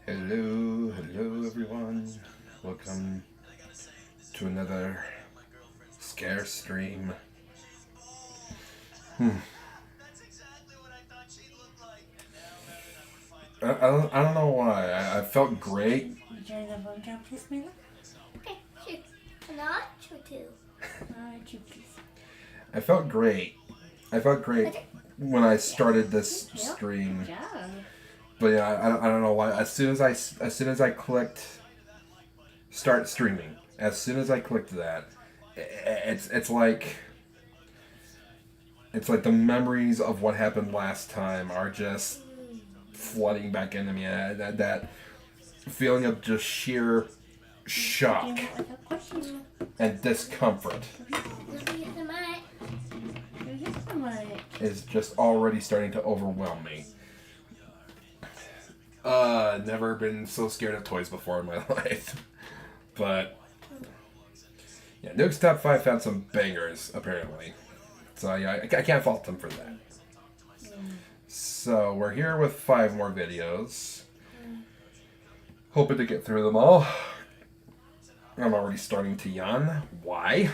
Hello everyone. Welcome to another scare stream. I don't know why. I felt great. Would you like a blowjob, please, Mila? Okay, shoot. Not shoot two. Two, please. I felt great. I felt great when I started this stream. Good job. But yeah, I don't know why. As soon as I clicked start streaming, as soon as I clicked that, it's like the memories of what happened last time are just flooding back into me. That feeling of just sheer shock and discomfort is just already starting to overwhelm me. Never been so scared of toys before in my life. But yeah, Nuke's Top 5 found some bangers, apparently. So yeah, I can't fault them for that. So we're here with 5 more videos. Hoping to get through them all. I'm already starting to yawn. Why?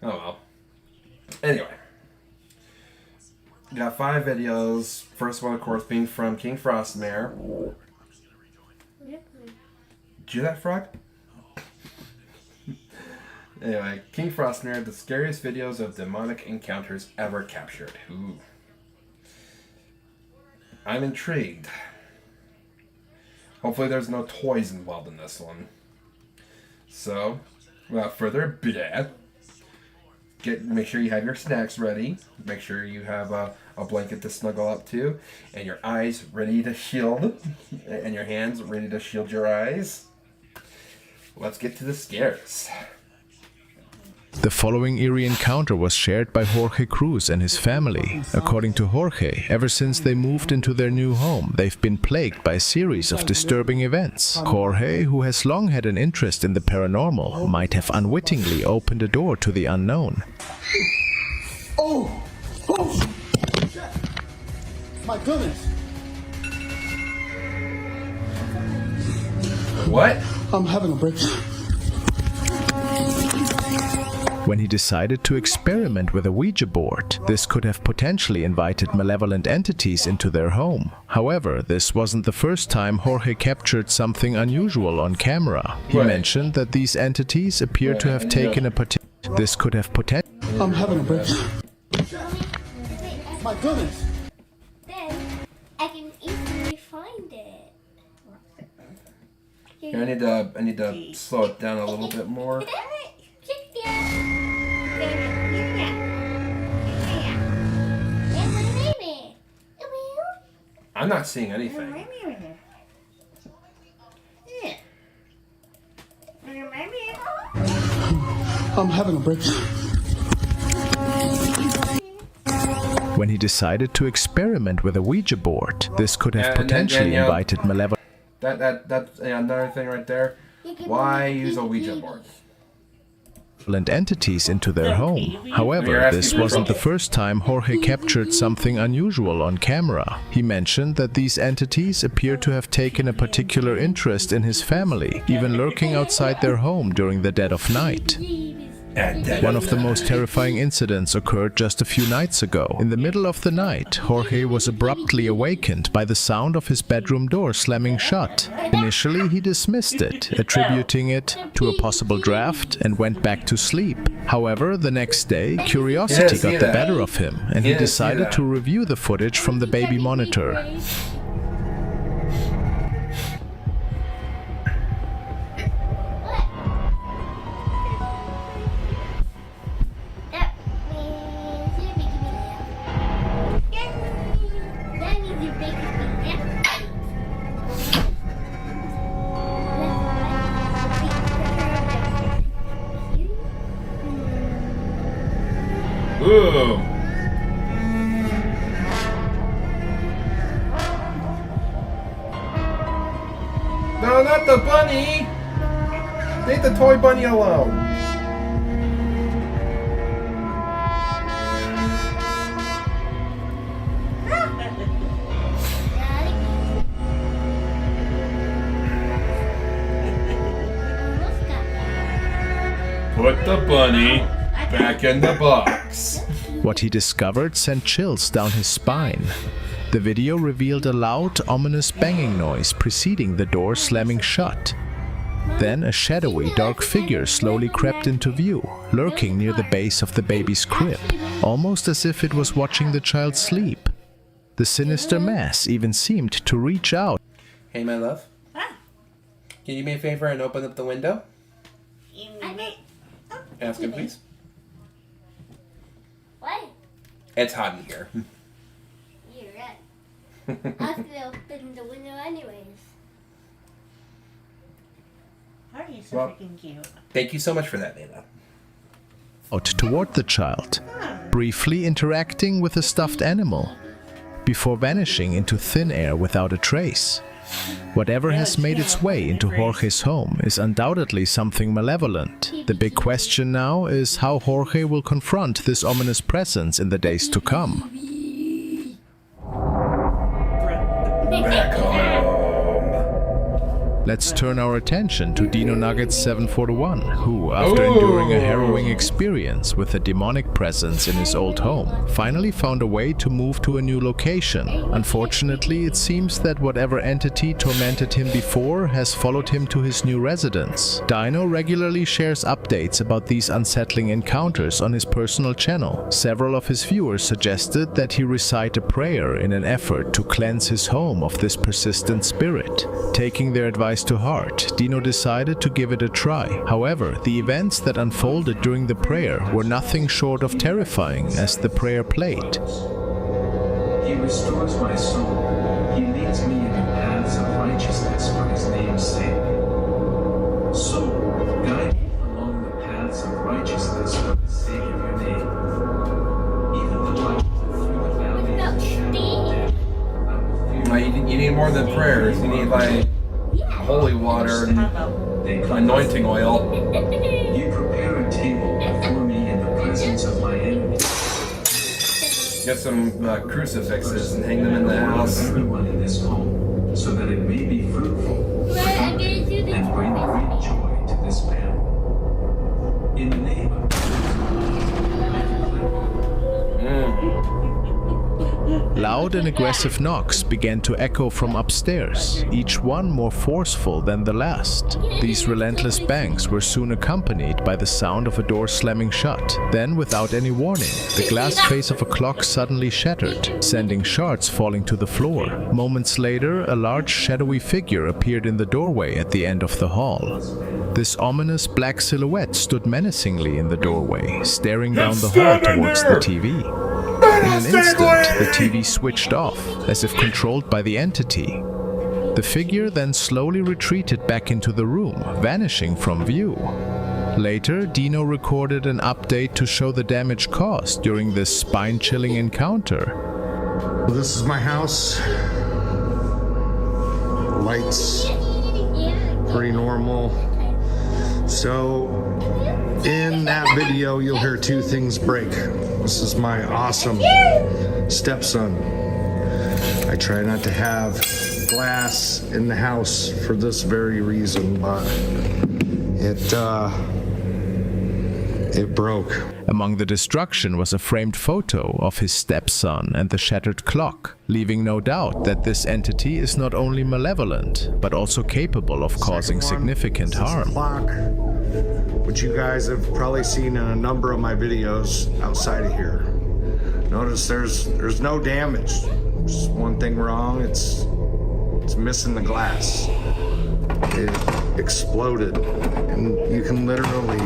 Oh well. Anyway. Got 5 videos. First one, of course, being from King Frostmare. Did you hear that, frog? Anyway, King Frostmare, the scariest videos of demonic encounters ever captured. Ooh. I'm intrigued. Hopefully there's no toys involved in this one. So, without further ado, make sure you have your snacks ready. Make sure you have a blanket to snuggle up to, and your eyes ready to shield, and your hands ready to shield your eyes. Let's get to the scares. The following eerie encounter was shared by Jorge Cruz and his family. According to Jorge, ever since they moved into their new home, they've been plagued by a series of disturbing events. Jorge, who has long had an interest in the paranormal, might have unwittingly opened a door to the unknown. Oh! Oh! My goodness! What? I'm having a breakthrough. When he decided to experiment with a Ouija board, this could have potentially invited malevolent entities into their home. However, this wasn't the first time Jorge captured something unusual on camera. He mentioned that these entities appear to have taken a particular... This could have potentially... I'm having a breakthrough. My goodness! Then I can easily find it. Here, I need to slow it down a little bit more. I'm not seeing anything. I'm having a breakthrough. When he decided to experiment with a Ouija board, this could have potentially invited malevolent... That's another thing right there. Why use a Ouija board? Entities into their home. However, this wasn't the first time Jorge captured something unusual on camera. He mentioned that these entities appear to have taken a particular interest in his family, even lurking outside their home during the dead of night. One of the most terrifying incidents occurred just a few nights ago. In the middle of the night, Jorge was abruptly awakened by the sound of his bedroom door slamming shut. Initially, he dismissed it, attributing it to a possible draft, and went back to sleep. However, the next day, curiosity got the better of him, and he decided to review the footage from the baby monitor. Ooh. No, not the bunny! Leave the toy bunny alone. Put the bunny back in the box. What he discovered sent chills down his spine. The video revealed a loud, ominous banging noise preceding the door slamming shut. Then a shadowy, dark figure slowly crept into view, lurking near the base of the baby's crib, almost as if it was watching the child sleep. The sinister mass even seemed to reach out. Hey, my love. Ah. Can you do me a favor and open up the window? Ask him, please. What? It's hot in here. You're right. I was gonna open the window anyways. Are you so Well- freaking cute? Thank you so much for that, Layla. Out toward the child, briefly interacting with a stuffed animal, before vanishing into thin air without a trace. Whatever has made its way into Jorge's home is undoubtedly something malevolent. The big question now is how Jorge will confront this ominous presence in the days to come. Back home. Let's turn our attention to Dino Nuggets 741, who, after enduring a harrowing experience with a demonic presence in his old home, finally found a way to move to a new location. Unfortunately, it seems that whatever entity tormented him before has followed him to his new residence. Dino regularly shares updates about these unsettling encounters on his personal channel. Several of his viewers suggested that he recite a prayer in an effort to cleanse his home of this persistent spirit. Taking their advice to heart, Dino decided to give it a try. However, the events that unfolded during the prayer were nothing short of terrifying as the prayer played. He restores my soul. He leads me in the paths of righteousness for his name's sake. Soul, guide me along the paths of righteousness for the sake of your name. Even though I walk through the valley of the shadow of death, I will fear Now, you need more than prayers. You need, like, holy water and anointing oil. You prepare a table before me in the presence of my enemies. Get some crucifixes and hang them in the house. Everyone in this home, so that it may be fruitful Right, I'm gonna do this and bring for great joy to this family. In the name of Loud and aggressive knocks began to echo from upstairs, each one more forceful than the last. These relentless bangs were soon accompanied by the sound of a door slamming shut. Then, without any warning, the glass face of a clock suddenly shattered, sending shards falling to the floor. Moments later, a large shadowy figure appeared in the doorway at the end of the hall. This ominous black silhouette stood menacingly in the doorway, staring down the hall towards the TV. In an instant, the TV switched off, as if controlled by the entity. The figure then slowly retreated back into the room, vanishing from view. Later, Dino recorded an update to show the damage caused during this spine-chilling encounter. This is my house. Lights, pretty normal. So, in that video, you'll hear two things break. This is my awesome stepson. I try not to have glass in the house for this very reason, but it broke. Among the destruction was a framed photo of his stepson and the shattered clock, leaving no doubt that this entity is not only malevolent, but also capable of causing significant harm. Clock, which you guys have probably seen in a number of my videos outside of here. Notice there's no damage. Just one thing wrong, it's missing the glass. It exploded, and you can literally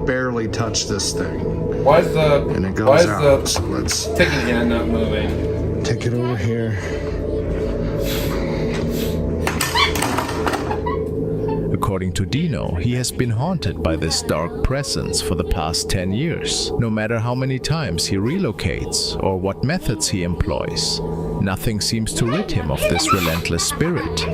barely touch this thing. Why is And it goes out. So let's the ticking hand not moving? take it over here. According to Dino, he has been haunted by this dark presence for the past 10 years. No matter how many times he relocates or what methods he employs, nothing seems to rid him of this relentless spirit.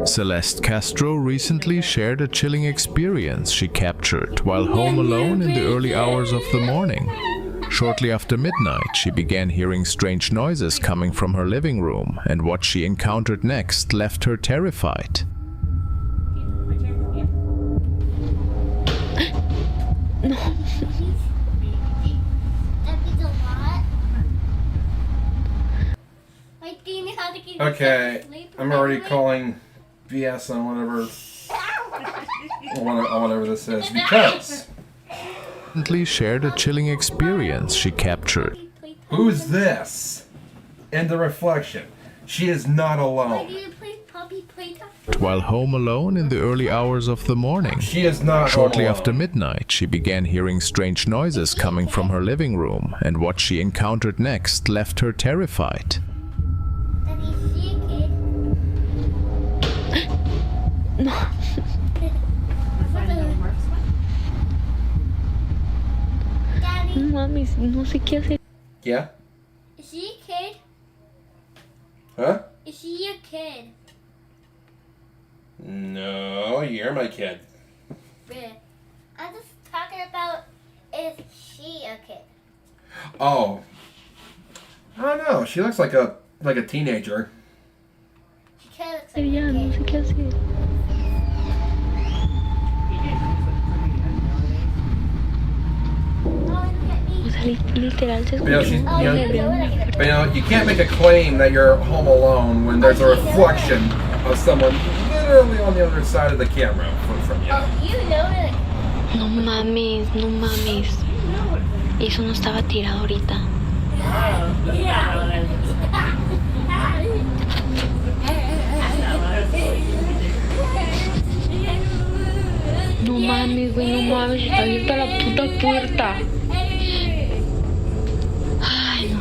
Celeste Castro recently shared a chilling experience she captured while home alone in the early hours of the morning. Shortly after midnight, she began hearing strange noises coming from her living room, and what she encountered next left her terrified. Okay, I'm already calling BS on whatever this is because Shared a chilling experience she captured. who's this in the reflection? She is not alone. While home alone in the early hours of the morning. She is not Shortly alone. after midnight, she began hearing strange noises coming from her living room, and what she encountered next left her terrified. Mami, no sé qué hacer. Yeah? Is she a kid? Huh? Is she a kid? No, you're my kid. Really? I'm just talking about, is she a kid? Oh. I don't know. She looks like a teenager. She kind of looks like Ya, a no kid. sé qué hacer. O sea, literal se Pero escuchó. she's- Oh, you know, you know what I can but, you know, you can't make a claim that you're home alone when there's a reflection of someone literally on the other side of the camera from you. Oh, you know it. No mames, no mames. Eso no estaba tirado ahorita. No mames, güey, no mames. Está abierta la puta puerta. Ay, no.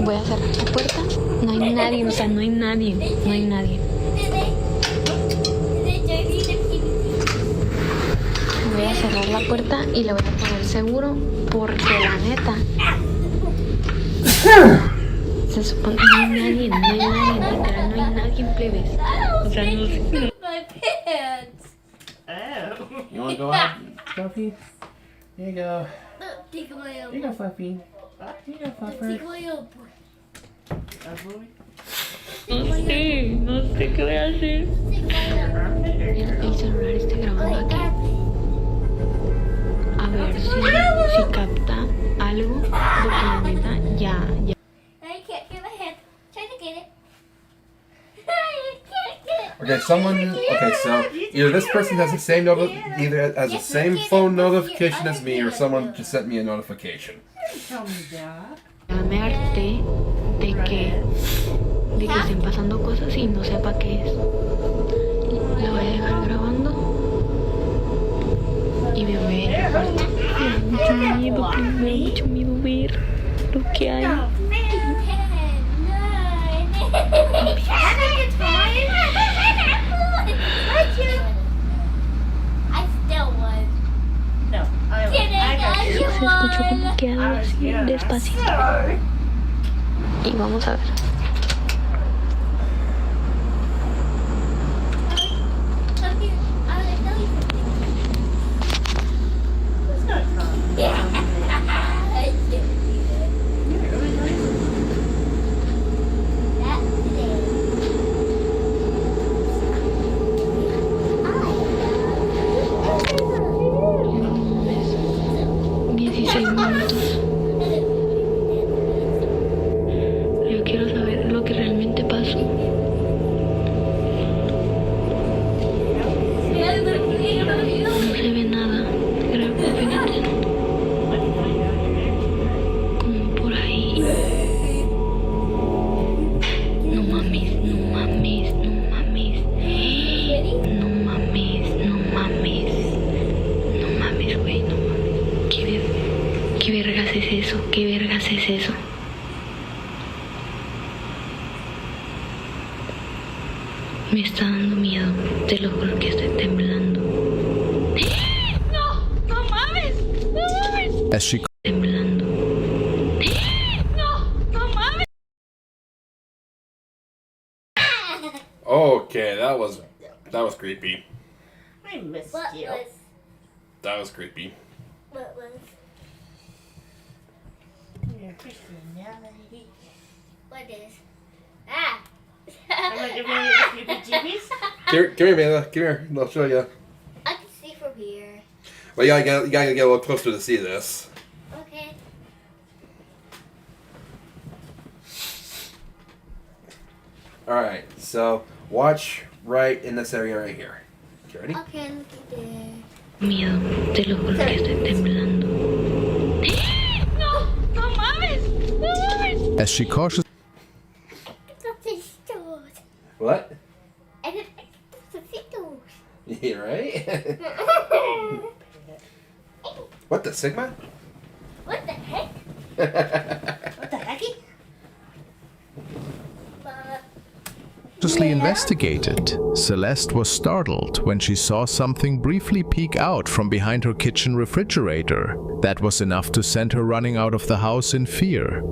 Voy a cerrar la puerta. No hay nadie, o sea, no hay nadie. No hay nadie. Voy a cerrar la puerta y le voy a poner seguro porque la neta se supone que no hay nadie, literal, no hay nadie en plebes. O sea, no sé. My pants. You want to go out, Fluffy? Here you go. Look, take my Here own. you go, Fluffy. Here you go, Take Fluffer. my own. No sé qué voy a hacer. El celular está grabando aquí. A ver si capta algo. Porque la neta ya. I can't get my hand. Try to get it. I can't get it. Okay, so either this person has the same either has the same phone notification as me, or someone just sent me a notification. Ya me harté de que estén pasando cosas y no sepa qué es. La voy a dejar grabando y me voy a ir al cuarto. Me da mucho miedo ver lo que hay. I still won. No, I got you. Se escuchó como que algo así despacito. Y vamos a ver. It's not fun. No, 16 minutos. Yo quiero saber lo que realmente pasó. No se ve nada. Creo que fíjate. Como por ahí. No mames, no mames, no mames. No mames, no mames. No mames, güey, no mames. ¿Qué vergas es eso? ¿Qué vergas es eso? Me está dando miedo. Te lo juro que estoy temblando. ¡No! ¡No mames! ¡No mames! As she Temblando. ¡No! ¡No mames! Okay, that was creepy. I missed What you. was? That was creepy. What was? here, personality. What is? Ah! I'm gonna give you the jibbies. Come here, Mela. Come here. I'll show you. I can see from here. Well, you gotta get a little closer to see this. Okay. Alright, so watch right in this area right here. You ready? Okay, look at there. Miedo, te lo juro que estoy temblando. No, no mames, no mames. As she cautiously What? And then exorcitos. Yeah, right? What the Sigma? What the heck? What the hecky? investigated, Celeste was startled when she saw something briefly peek out from behind her kitchen refrigerator. That was enough to send her running out of the house in fear.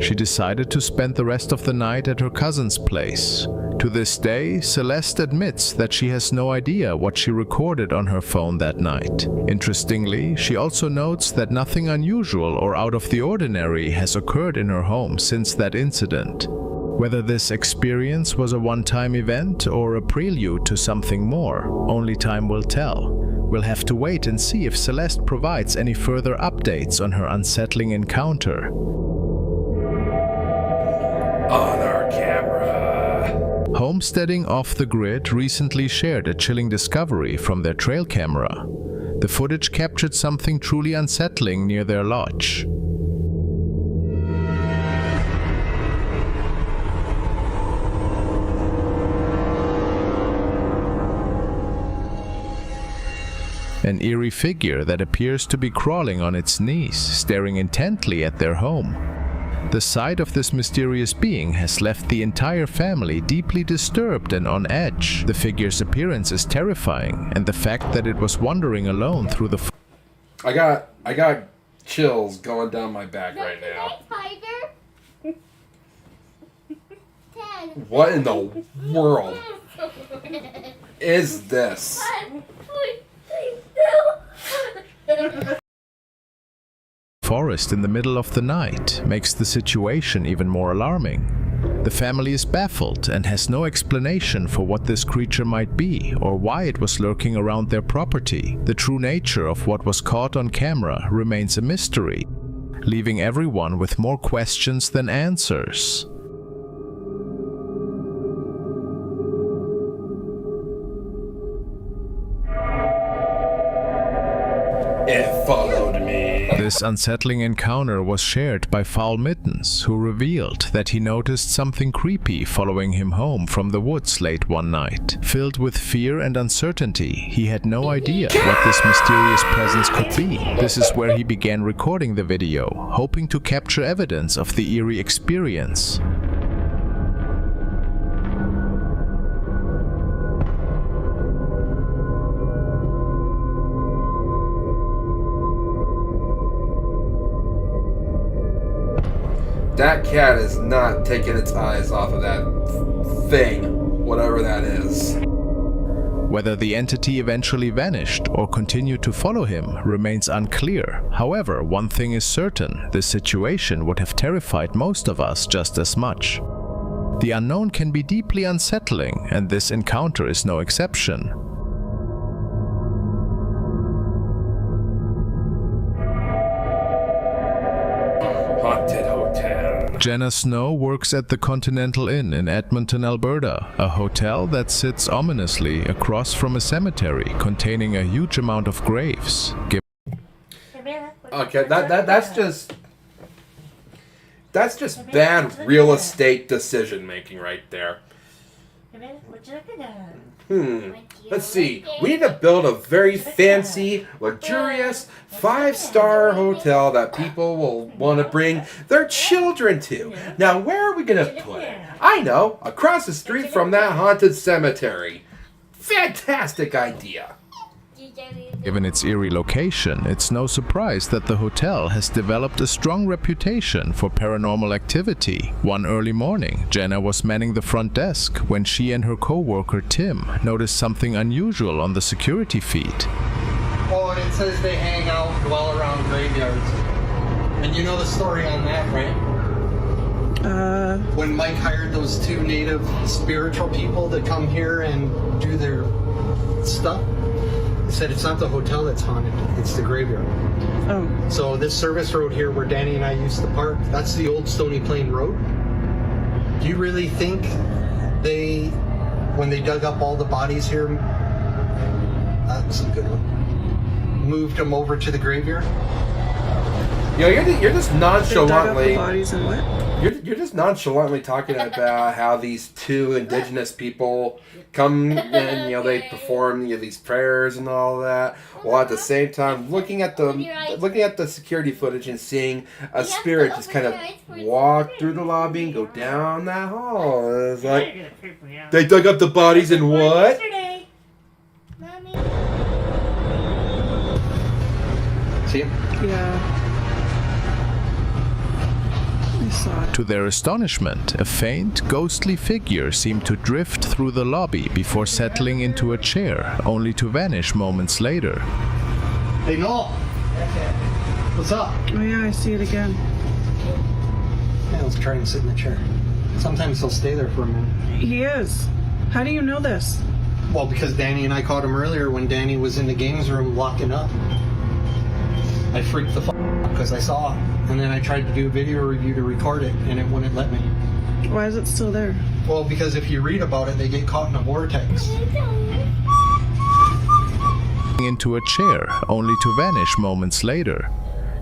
She decided to spend the rest of the night at her cousin's place. To this day, Celeste admits that she has no idea what she recorded on her phone that night. Interestingly, she also notes that nothing unusual or out of the ordinary has occurred in her home since that incident. Whether this experience was a one-time event or a prelude to something more, only time will tell. We'll have to wait and see if Celeste provides any further updates on her unsettling encounter. On our camera. Homesteading Off the Grid recently shared a chilling discovery from their trail camera. The footage captured something truly unsettling near their lodge. An eerie figure that appears to be crawling on its knees, staring intently at their home. The sight of this mysterious being has left the entire family deeply disturbed and on edge. The figure's appearance is terrifying, and the fact that it was wandering alone through the I got chills going down my back right now. Tiger. 10. What in the world is this? forest in the middle of the night makes the situation even more alarming. The family is baffled and has no explanation for what this creature might be or why it was lurking around their property. The true nature of what was caught on camera remains a mystery, leaving everyone with more questions than answers. It followed me. This unsettling encounter was shared by Foul Mittens, who revealed that he noticed something creepy following him home from the woods late one night. Filled with fear and uncertainty, he had no idea what this mysterious presence could be. This is where he began recording the video, hoping to capture evidence of the eerie experience. That cat is not taking its eyes off of that thing, whatever that is. Whether the entity eventually vanished or continued to follow him remains unclear. However, one thing is certain, this situation would have terrified most of us just as much. The unknown can be deeply unsettling, and this encounter is no exception. Haunted Hotel. Jenna Snow works at the Continental Inn in Edmonton, Alberta, a hotel that sits ominously across from a cemetery containing a huge amount of graves. Okay, that's just bad real estate decision making right there. What you looking at? Let's see. We need to build a very fancy, luxurious, 5-star hotel that people will want to bring their children to. Now, where are we going to put it? I know, across the street from that haunted cemetery. Fantastic idea. Given its eerie location, it's no surprise that the hotel has developed a strong reputation for paranormal activity. One early morning, Jenna was manning the front desk when she and her co-worker Tim noticed something unusual on the security feed. Oh, and it says they hang out, dwell around graveyards. And you know the story on that, right? When Mike hired those 2 native spiritual people to come here and do their stuff, he said it's not the hotel that's haunted, it's the graveyard. Oh. So this service road here where Danny and I used to park, that's the old Stony Plain Road. Do you really think when they dug up all the bodies here, that was a good one, moved them over to the graveyard? You know, you're just nonchalantly. They dug up the bodies and what? You're just nonchalantly talking about how these 2 indigenous people come and they perform these prayers and all that, while at the same time looking at the security footage and seeing a spirit just kind of walk through the lobby and go down that hall. It's like they dug up the bodies and what? Mommy. See him? Yeah. To their astonishment, a faint, ghostly figure seemed to drift through the lobby before settling into a chair, only to vanish moments later. Hey, Noel. What's up? Oh yeah, I see it again. Yeah, let's try and sit in the chair. Sometimes he'll stay there for a minute. He is. How do you know this? Well, because Danny and I caught him earlier when Danny was in the games room locking up. I freaked the fuck out because I saw it. And then I tried to do a video review to record it, and it wouldn't let me. Why is it still there? Well, because if you read about it, they get caught in a vortex. Into a chair, only to vanish moments later.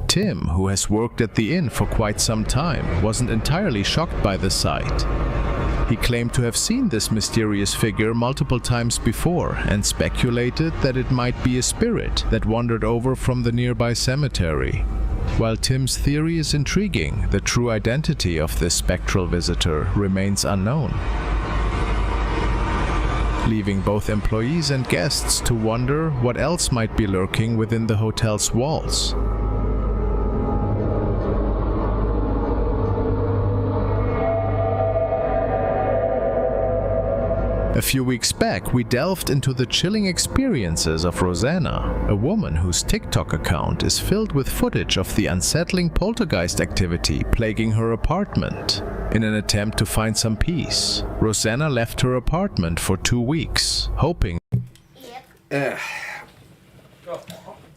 Tim, who has worked at the inn for quite some time, wasn't entirely shocked by the sight. He claimed to have seen this mysterious figure multiple times before and speculated that it might be a spirit that wandered over from the nearby cemetery. While Tim's theory is intriguing, the true identity of this spectral visitor remains unknown, leaving both employees and guests to wonder what else might be lurking within the hotel's walls. A few weeks back, we delved into the chilling experiences of Rosanna, a woman whose TikTok account is filled with footage of the unsettling poltergeist activity plaguing her apartment. In an attempt to find some peace, Rosanna left her apartment for 2 weeks, hoping...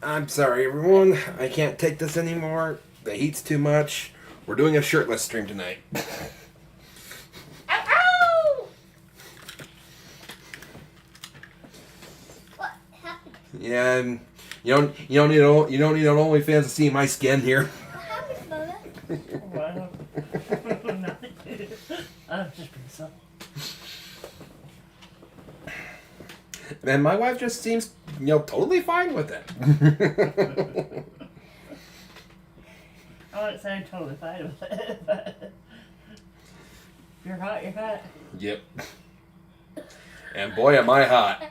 I'm sorry, everyone. I can't take this anymore. The heat's too much. We're doing a shirtless stream tonight. Yeah, and you don't need an OnlyFans to see my skin here. What happened, Mother? Nothing. I'm just being so. And my wife just seems, totally fine with it. I wouldn't say I'm totally fine with it, but if you're hot, you're hot. Yep. And boy, am I hot.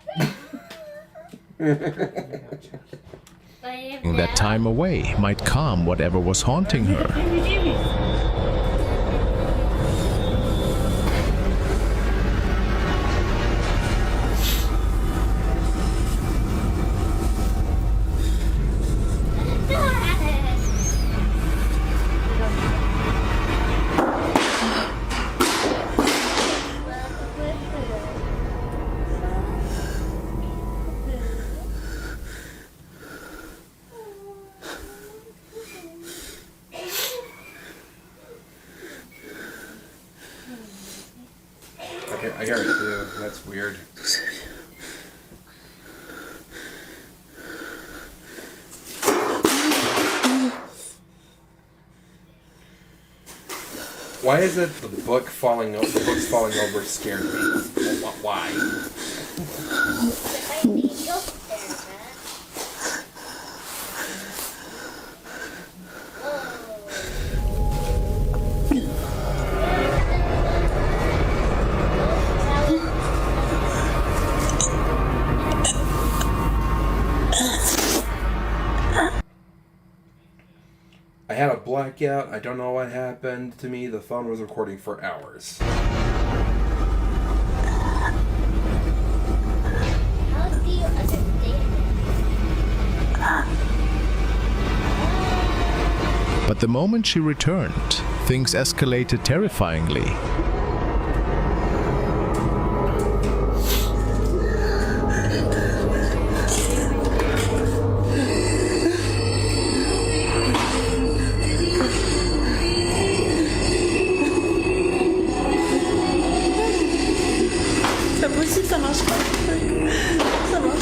that time away might calm whatever was haunting her. I hear it too. That's weird. Why is it the books falling over scared me? Why? I had a blackout. I don't know what happened to me. The phone was recording for hours. How do you understand But the moment she returned, things escalated terrifyingly. Ça aussi, ça marche pas. Ça marche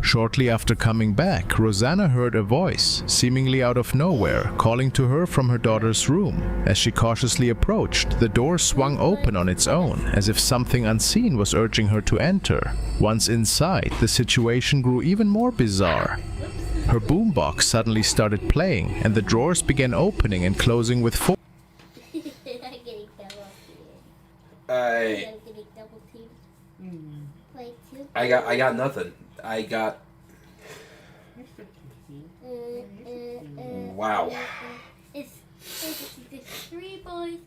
Shortly after coming back, Rosanna heard a voice, seemingly out of nowhere, calling to her from her daughter's room. As she cautiously approached, the door swung open on its own, as if something unseen was urging her to enter. Once inside, the situation grew even more bizarre. Her boombox suddenly started playing, and the drawers began opening and closing with force. I'm getting double teamed. I I'm getting double teamed. Play two. I got nothing. I got. Wow. It's 3 boys.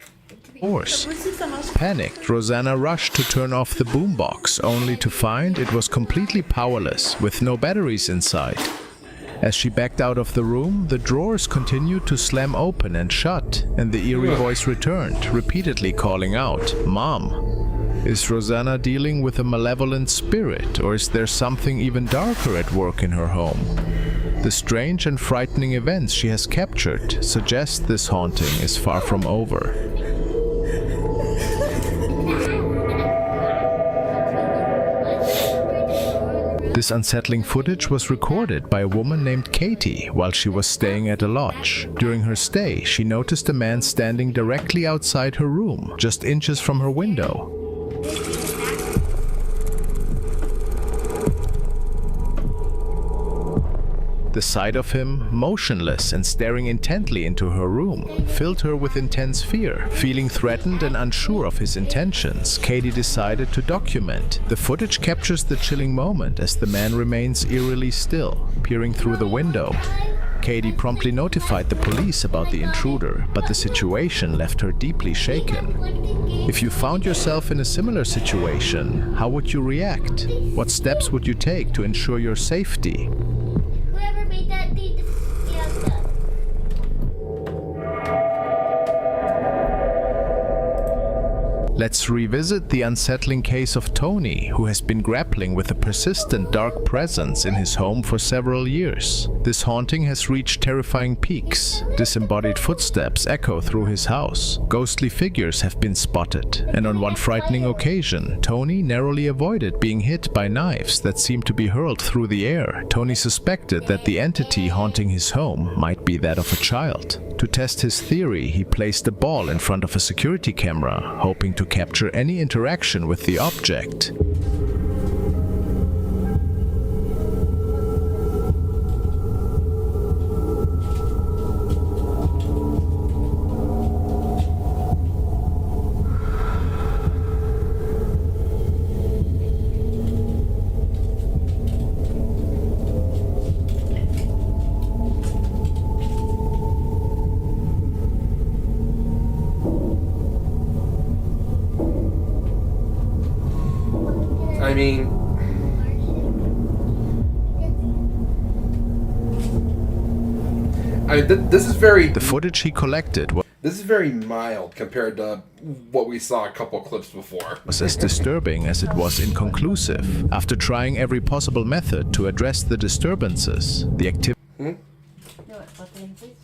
Force. Panicked, Rosanna rushed to turn off the boombox, only to find it was completely powerless, with no batteries inside. As she backed out of the room, the drawers continued to slam open and shut, and the eerie voice returned, repeatedly calling out, "Mom." Is Rosanna dealing with a malevolent spirit, or is there something even darker at work in her home? The strange and frightening events she has captured suggest this haunting is far from over. This unsettling footage was recorded by a woman named Katie while she was staying at a lodge. During her stay, she noticed a man standing directly outside her room, just inches from her window. The sight of him, motionless and staring intently into her room, filled her with intense fear. Feeling threatened and unsure of his intentions, Katie decided to document. The footage captures the chilling moment as the man remains eerily still, peering through the window. Katie promptly notified the police about the intruder, but the situation left her deeply shaken. If you found yourself in a similar situation, how would you react? What steps would you take to ensure your safety? Whoever made that needs to get out done. Let's revisit the unsettling case of Tony, who has been grappling with a persistent dark presence in his home for several years. This haunting has reached terrifying peaks. Disembodied footsteps echo through his house. Ghostly figures have been spotted, and on one frightening occasion, Tony narrowly avoided being hit by knives that seemed to be hurled through the air. Tony suspected that the entity haunting his home might be that of a child. To test his theory, he placed a ball in front of a security camera, hoping to capture any interaction with the object. I mean, this is very. The footage he collected This is very mild compared to what we saw a couple clips before. was as disturbing as it was inconclusive. After trying every possible method to address the disturbances, the activity. You know what, flip in, please?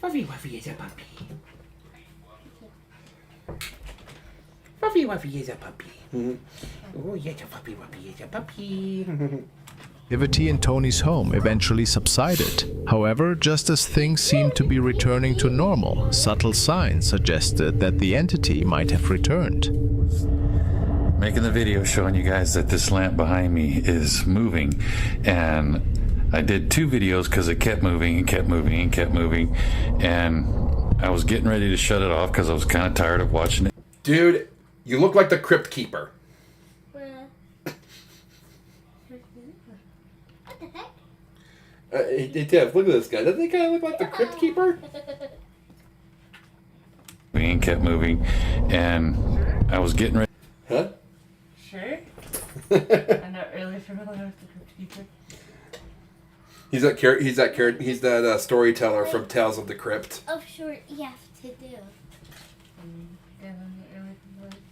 Wuffy Wuffy is a puppy. Wuffy Wuffy is a puppy. Oh, yes, a puppy Wuffy is a puppy. Activity in Tony's home eventually subsided. However, just as things seemed to be returning to normal, subtle signs suggested that the entity might have returned. Making the video showing you guys that this lamp behind me is moving, and I did 2 videos because it kept moving and kept moving and kept moving, and I was getting ready to shut it off because I was kind of tired of watching it. Dude, you look like the Crypt Keeper. What the heck? Def, look at this guy. Doesn't he kind of look like the Crypt Keeper? And kept moving, and I was getting ready. Huh? Sure. I'm not really familiar with the Crypt Keeper. He's that storyteller from Tales of the Crypt. Oh, sure, you have to do.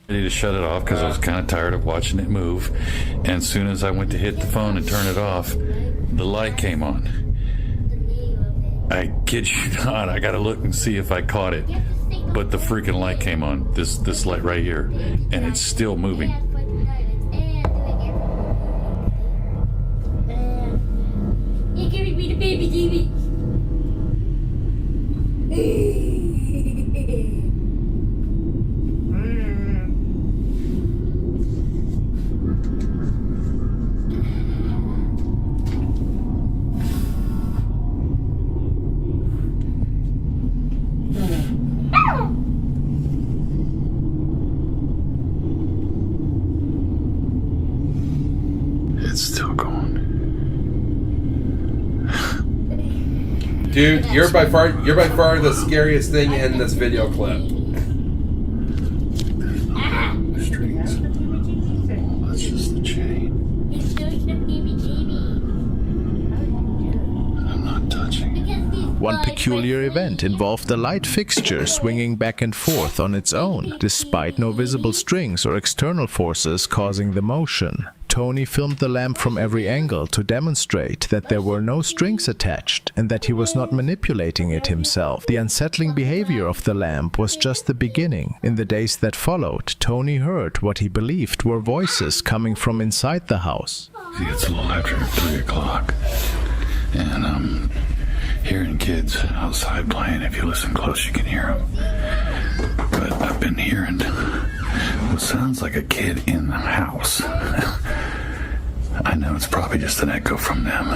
Ready to shut it off because I was kind of tired of watching it move, and as soon as I went to hit the phone and turn it off, the light came on. I kid you not, I gotta look and see if I caught it, but the freaking light came on, this light right here, and it's still moving. You're giving me the baby TV. It's still going. Dude, you're by far the scariest thing in this video clip. Strings. That's just the chain. I'm not touching. One peculiar event involved the light fixture swinging back and forth on its own, despite no visible strings or external forces causing the motion. Tony filmed the lamp from every angle to demonstrate that there were no strings attached and that he was not manipulating it himself. The unsettling behavior of the lamp was just the beginning. In the days that followed, Tony heard what he believed were voices coming from inside the house. See, it's a little after 3 o'clock, and I'm hearing kids outside playing. If you listen close, you can hear them. But I've been hearing what sounds like a kid in the house. I know it's probably just an echo from them.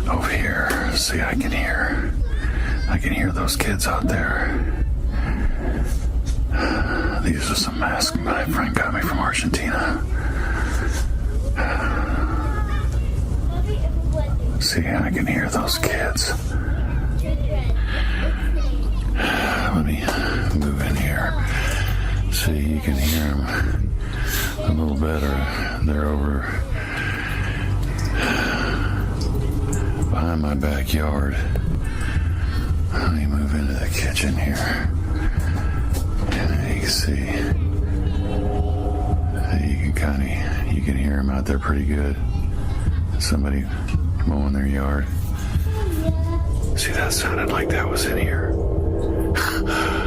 Over here, see, I can hear those kids out there. These are some masks my friend got me from Argentina. See, I can hear those kids. Let me move in here. See, you can hear them a little better. They're over behind my backyard. Let me move into the kitchen here. And you can see, you can hear them out there pretty good. Somebody mowing their yard. See, that sounded like that was in here.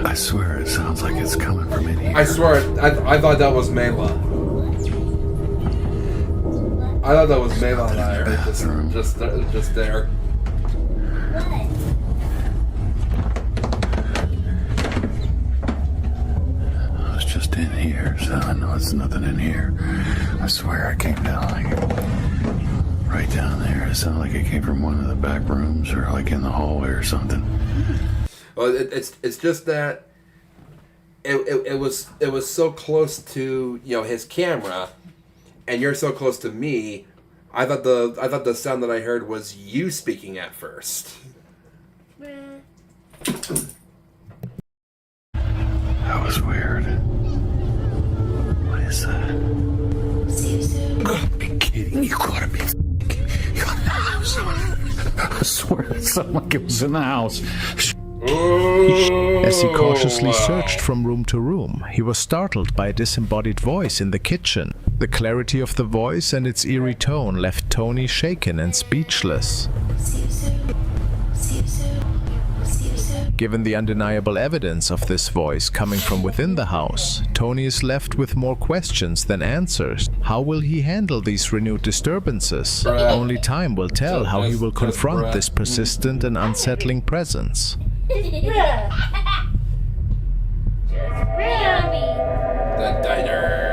I swear it sounds like it's coming from in here. I swear, I thought that was Mela. I thought that was Mela that I heard just there. I was just in here, so I know it's nothing in here. I swear I came down like right down there. It sounded like it came from one of the back rooms or like in the hallway or something. Well, it's just that it was so close to his camera, and you're so close to me. I thought the sound that I heard was you speaking at first. That was weird. What is that? You gotta be kidding! You gotta be kidding! You're in the house. I swear it sounded like it was in the house. As he cautiously searched from room to room, he was startled by a disembodied voice in the kitchen. The clarity of the voice and its eerie tone left Tony shaken and speechless. Given the undeniable evidence of this voice coming from within the house, Tony is left with more questions than answers. How will he handle these renewed disturbances? Bruh. Only time will tell how he will Just confront bruh. this persistent and unsettling presence. Bruh. The diner.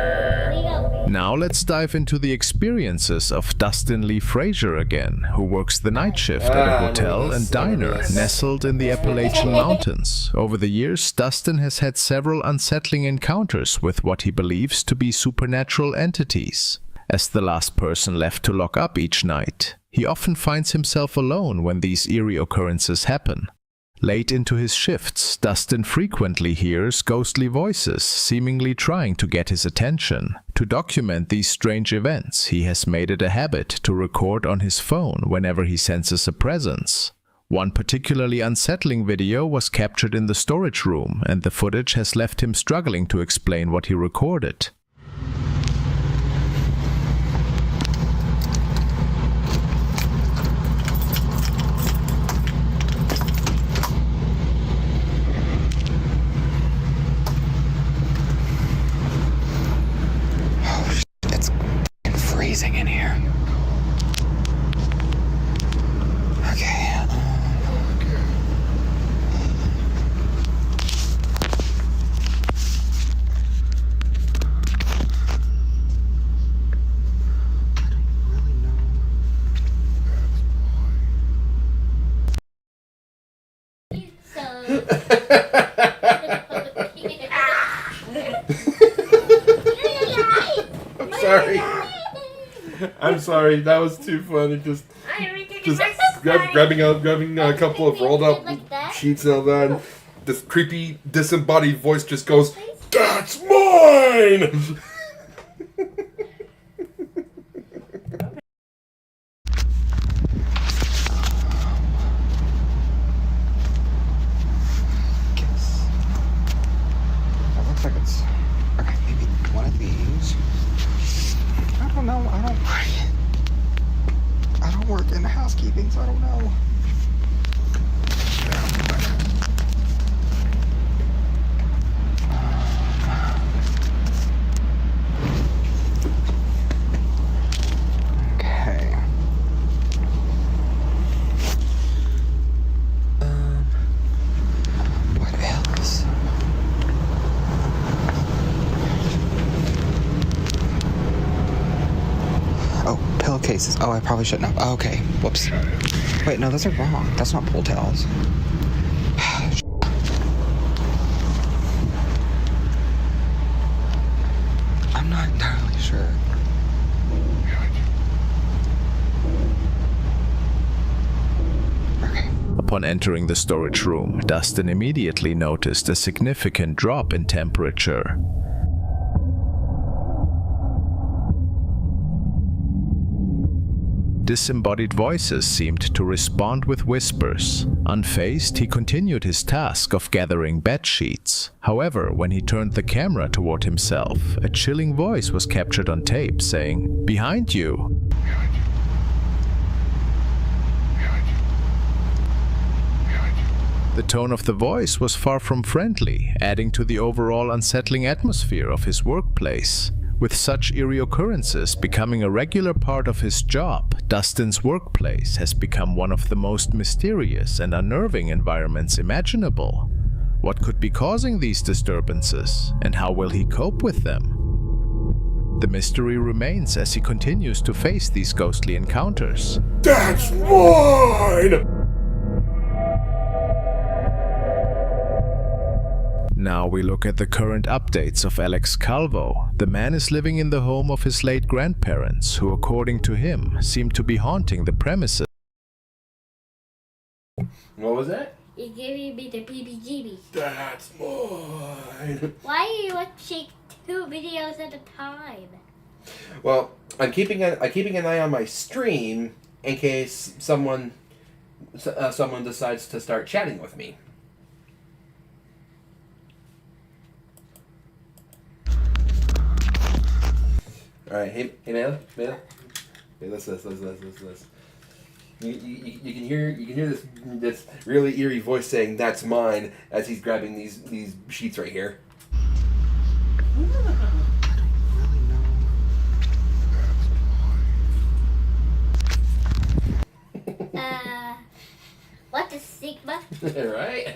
Now let's dive into the experiences of Dustin Lee Frazier again, who works the night shift at a hotel and diner nestled in the Appalachian Mountains. Over the years, Dustin has had several unsettling encounters with what he believes to be supernatural entities. As the last person left to lock up each night, he often finds himself alone when these eerie occurrences happen. Late into his shifts, Dustin frequently hears ghostly voices seemingly trying to get his attention. To document these strange events, he has made it a habit to record on his phone whenever he senses a presence. One particularly unsettling video was captured in the storage room, and the footage has left him struggling to explain what he recorded. Freezing in here. Okay. Sorry. I'm sorry, that was too funny. Just grabbing a couple of rolled up sheets and all that. And this creepy, disembodied voice just goes, "That's mine!" That looks like it's okay. Maybe one of these. I don't know. I don't work in housekeeping, so I don't know. Okay. What else? Oh, pillowcases. Oh, I probably shouldn't have. Oh, okay. Whoops. Wait, no, those are wrong. That's not pull towels. I'm not entirely sure. Okay. Upon entering the storage room, Dustin immediately noticed a significant drop in temperature. Disembodied voices seemed to respond with whispers. Unfazed, he continued his task of gathering bed sheets. However, when he turned the camera toward himself, a chilling voice was captured on tape saying, "Behind you!" The tone of the voice was far from friendly, adding to the overall unsettling atmosphere of his workplace. With such eerie occurrences becoming a regular part of his job, Dustin's workplace has become one of the most mysterious and unnerving environments imaginable. What could be causing these disturbances, and how will he cope with them? The mystery remains as he continues to face these ghostly encounters. That's mine! Now we look at the current updates of Alex Calvo. The man is living in the home of his late grandparents, who according to him, seem to be haunting the premises. What was that? You're giving me the PBGB. That's mine. Why are you watching 2 videos at a time? Well, I'm keeping an eye on my stream in case someone decides to start chatting with me. All right, hey, Mela, hey, listen. You can hear this really eerie voice saying "That's mine" as he's grabbing these sheets right here. What is Sigma? Right?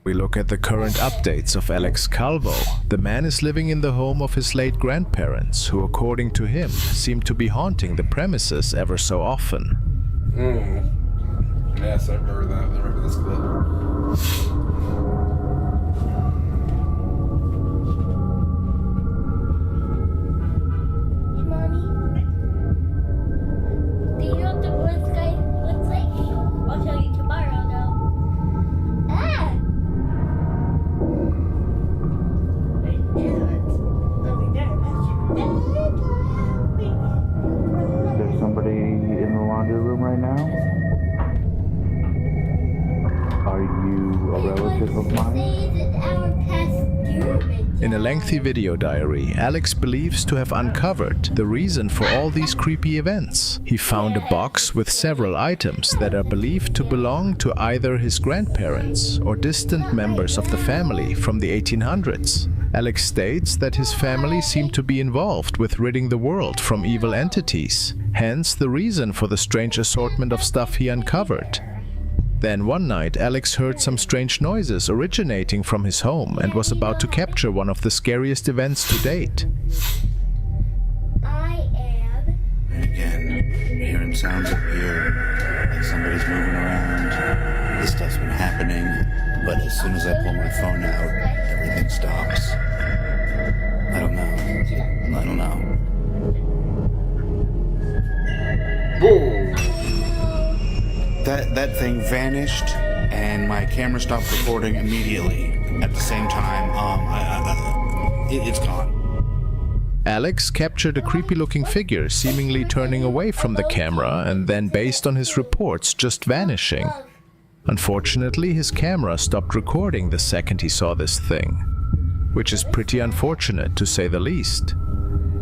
We look at the current updates of Alex Calvo. The man is living in the home of his late grandparents, who, according to him, seem to be haunting the premises ever so often. Yes, I remember that. I remember this clip. There's somebody in the laundry room right now? Are you a relative of mine? In a lengthy video diary, Alex believes to have uncovered the reason for all these creepy events. He found a box with several items that are believed to belong to either his grandparents or distant members of the family from the 1800s. Alex states that his family seemed to be involved with ridding the world from evil entities, hence the reason for the strange assortment of stuff he uncovered. Then one night, Alex heard some strange noises originating from his home and was about to capture one of the scariest events to date. Again, hearing sounds up here, like somebody's moving around. This stuff's been happening, but as soon as I pull my phone out, everything stops. I don't know. Whoa! That thing vanished, and my camera stopped recording immediately. At the same time, it's gone. Alex captured a creepy-looking figure seemingly turning away from the camera and then, based on his reports, just vanishing. Unfortunately, his camera stopped recording the second he saw this thing, which is pretty unfortunate to say the least.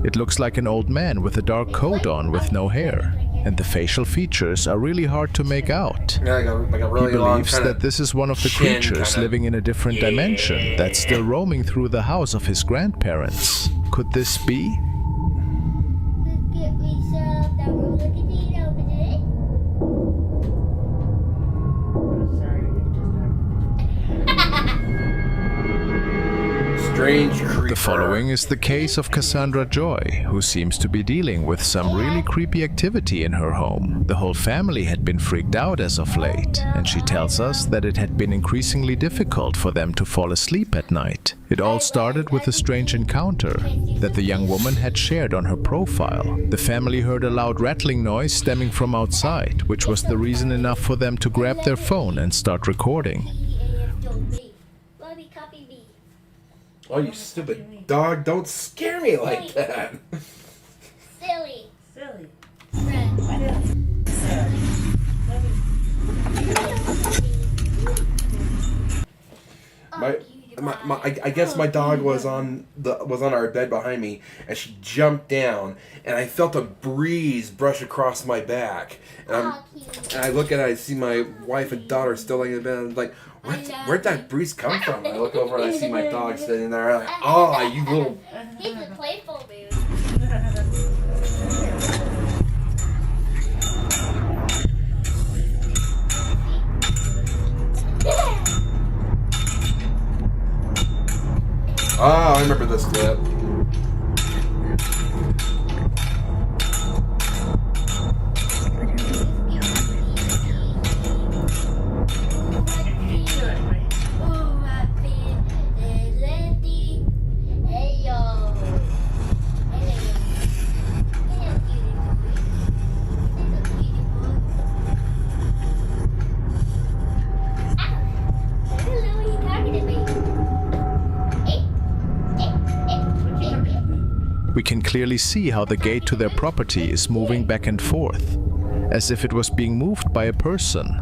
It looks like an old man with a dark coat on with no hair, and the facial features are really hard to make out. Yeah, like a really he long believes that this is one of the creatures living in a different dimension that's still roaming through the house of his grandparents. Could this be? Strange creeper. The following is the case of Cassandra Joy, who seems to be dealing with some really creepy activity in her home. The whole family had been freaked out as of late, and she tells us that it had been increasingly difficult for them to fall asleep at night. It all started with a strange encounter that the young woman had shared on her profile. The family heard a loud rattling noise stemming from outside, which was the reason enough for them to grab their phone and start recording. Oh, you stupid dog, don't scare me like that. Silly. I guess my dog was on our bed behind me, and she jumped down, and I felt a breeze brush across my back, and I look at it, I see my wife and daughter still laying in bed, and I'm like, where'd that breeze come from? And I look over and I see my dog sitting there, and I'm like, oh, you little... He's a playful dude. Oh, I remember this clip. We can clearly see how the gate to their property is moving back and forth, as if it was being moved by a person.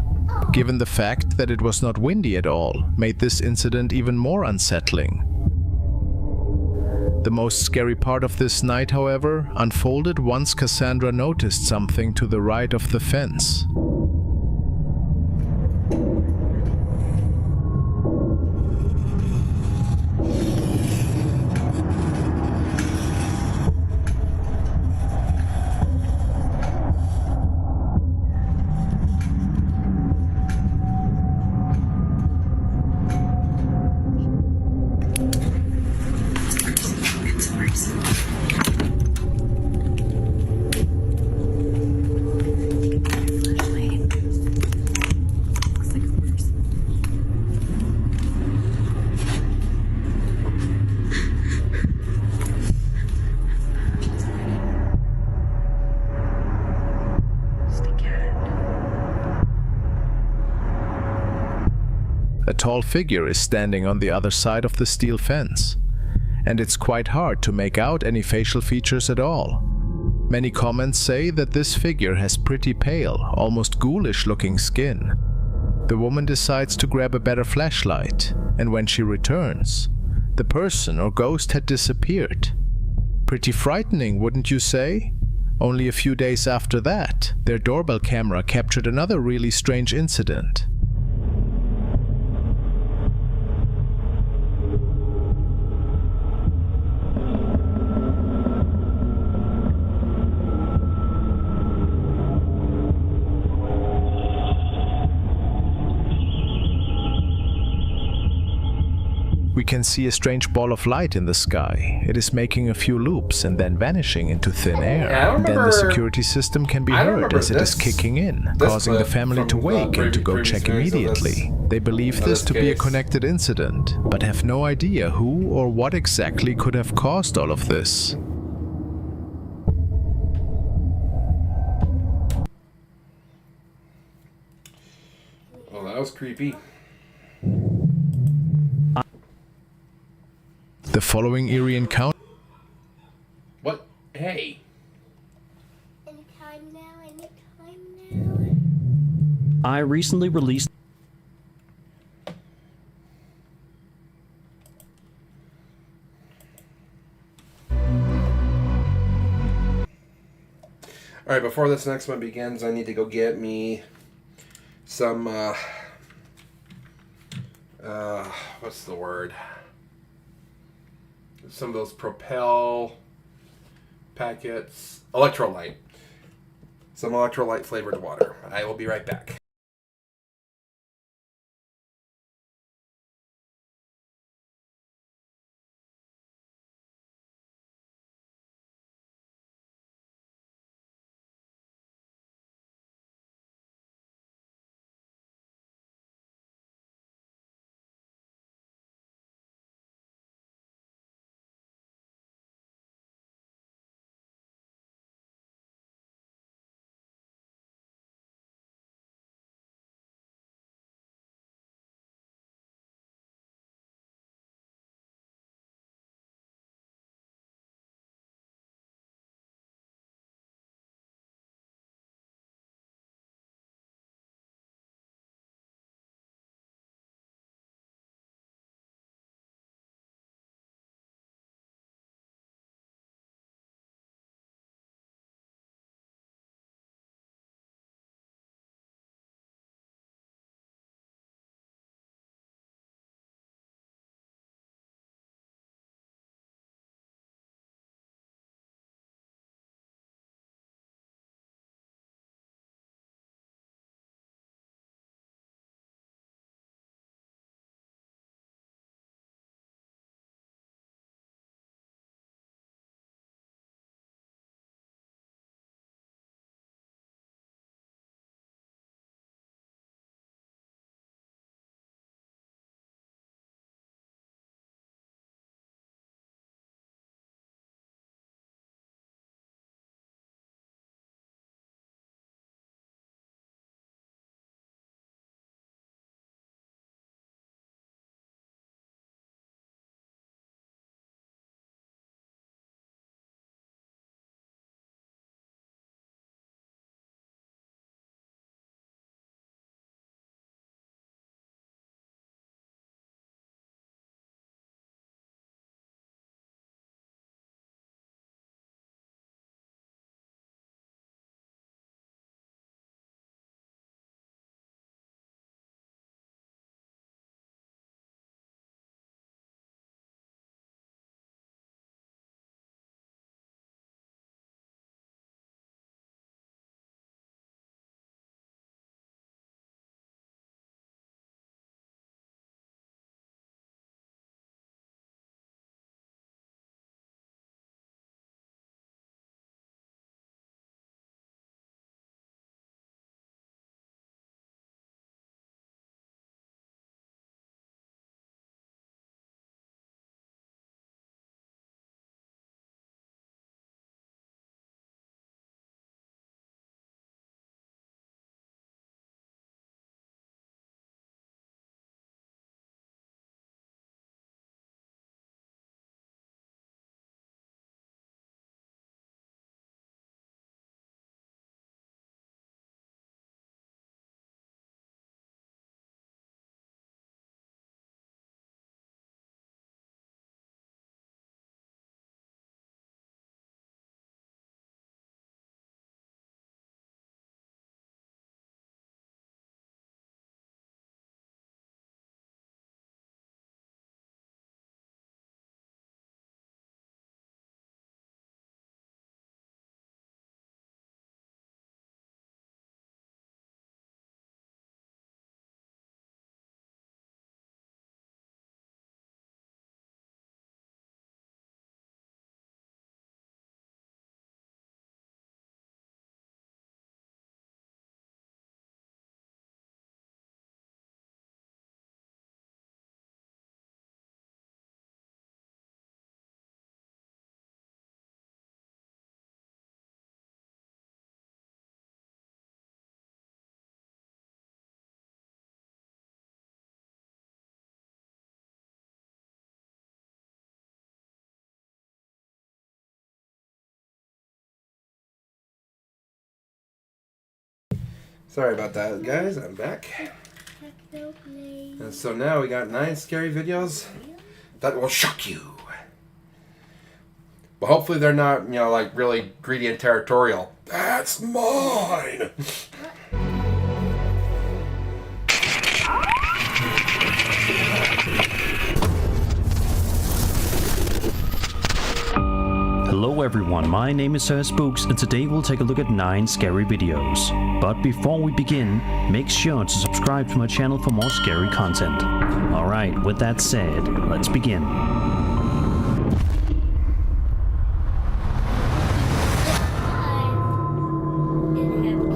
Given the fact that it was not windy at all, made this incident even more unsettling. The most scary part of this night, however, unfolded once Cassandra noticed something to the right of the fence. A tall figure is standing on the other side of the steel fence, and it's quite hard to make out any facial features at all. Many comments say that this figure has pretty pale, almost ghoulish-looking skin. The woman decides to grab a better flashlight, and when she returns, the person or ghost had disappeared. Pretty frightening, wouldn't you say? Only a few days after that, their doorbell camera captured another really strange incident. We can see a strange ball of light in the sky. It is making a few loops and then vanishing into thin air. Then the security system can be heard as it is kicking in, causing the family to wake and to go check immediately. They believe this to be a connected incident, but have no idea who or what exactly could have caused all of this. Well, that was creepy. The following eerie encounter. What? Hey. Anytime now. I recently released. Alright, before this next one begins, I need to go get me some, what's the word? Some of those Propel packets. Electrolyte. Some electrolyte flavored water. I will be right back. Sorry about that, guys. I'm back. And so now we got 9 scary videos that will shock you. But hopefully they're not, you know, like really greedy and territorial. That's mine! Hello everyone, my name is Sir Spooks and today we'll take a look at 9 scary videos. But before we begin, make sure to subscribe to my channel for more scary content. Alright, with that said, let's begin.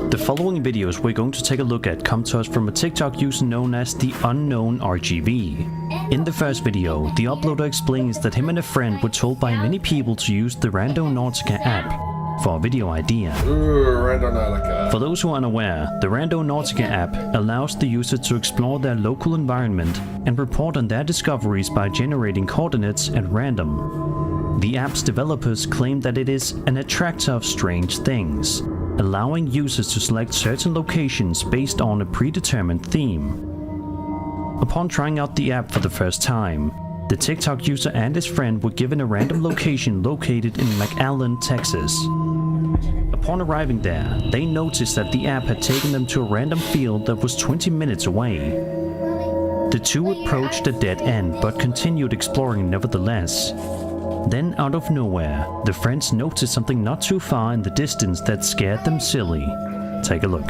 The following videos we're going to take a look at come to us from a TikTok user known as the Unknown RGB. In the first video, the uploader explains that him and a friend were told by many people to use the Randonautica app for a video idea. For those who are unaware, the Randonautica app allows the user to explore their local environment and report on their discoveries by generating coordinates at random. The app's developers claim that it is an attractor of strange things, allowing users to select certain locations based on a predetermined theme. Upon trying out the app for the first time, the TikTok user and his friend were given a random location located in McAllen, Texas. Upon arriving there, they noticed that the app had taken them to a random field that was 20 minutes away. The two approached a dead end but continued exploring nevertheless. Then, out of nowhere, the friends noticed something not too far in the distance that scared them silly. Take a look.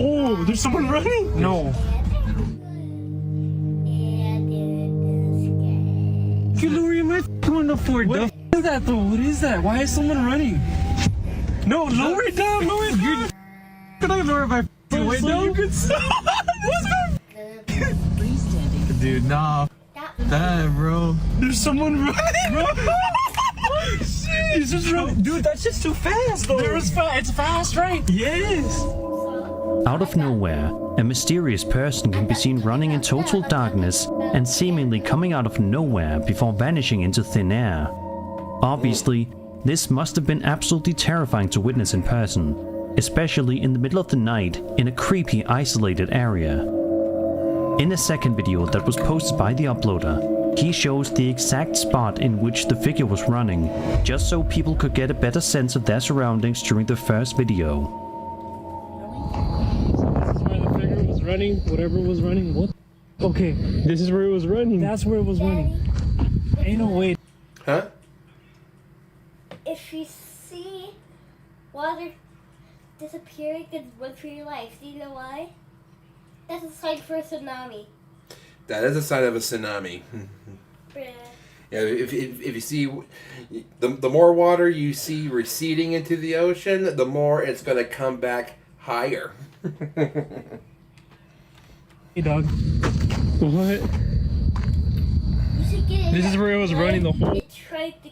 Oh, there's someone running? No. You lower your mic on the floor. What is that though? What is that? Why is someone running? No, lower it down, lower it down. Can I lower my window? You can stop. Dude, nah. That, bro. There's someone running, bro. He's just running. Dude, that's just too fast, though. It's fast, right? Yes. Out of nowhere, a mysterious person can be seen running in total darkness and seemingly coming out of nowhere before vanishing into thin air. Obviously, this must have been absolutely terrifying to witness in person, especially in the middle of the night in a creepy, isolated area. In a second video that was posted by the uploader, he shows the exact spot in which the figure was running, just so people could get a better sense of their surroundings during the first video. This is where the figure was running, whatever was running. What? Okay, this is where it was running. That's where it was running. Ain't no way. Huh? If you see water disappearing, then run for your life. Do you know why? That's a sign for a tsunami. That is a sign of a tsunami. Yeah, if you see, the more water you see receding into the ocean, the more it's going to come back higher. Hey, dog. What? This is where it was running the whole... Try to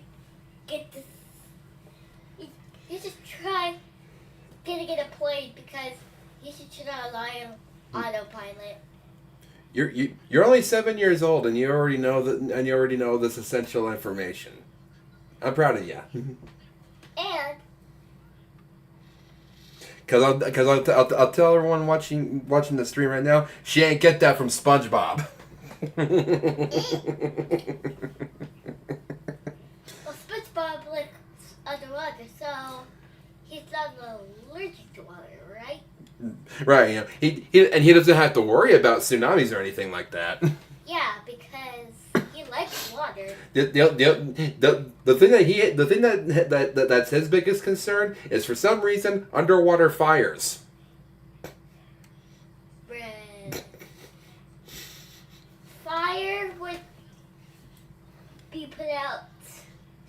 get this... You should try to get a plane because you should not rely on autopilot. You're only 7 years old and you already know this essential information. I'm proud of you. And because I'll tell everyone watching the stream right now, she ain't get that from SpongeBob. well, SpongeBob lives underwater, so he's not allergic to water, right? Right, you know, he doesn't have to worry about tsunamis or anything like that. Yeah, because he likes water. The thing that's his biggest concern is for some reason underwater fires. Fire would be put out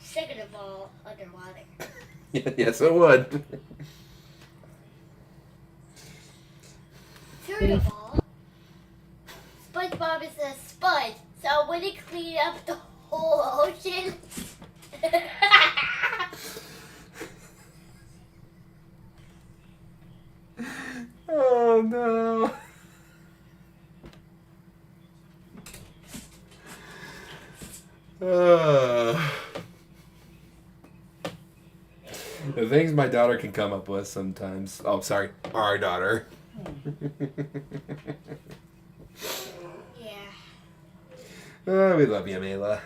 second of all underwater. Yes, it would. Third of all, SpongeBob is a sponge, so would it clean up the whole ocean? Oh no. The things my daughter can come up with sometimes. Oh, sorry, our daughter. Yeah. Oh, we love you, Mela.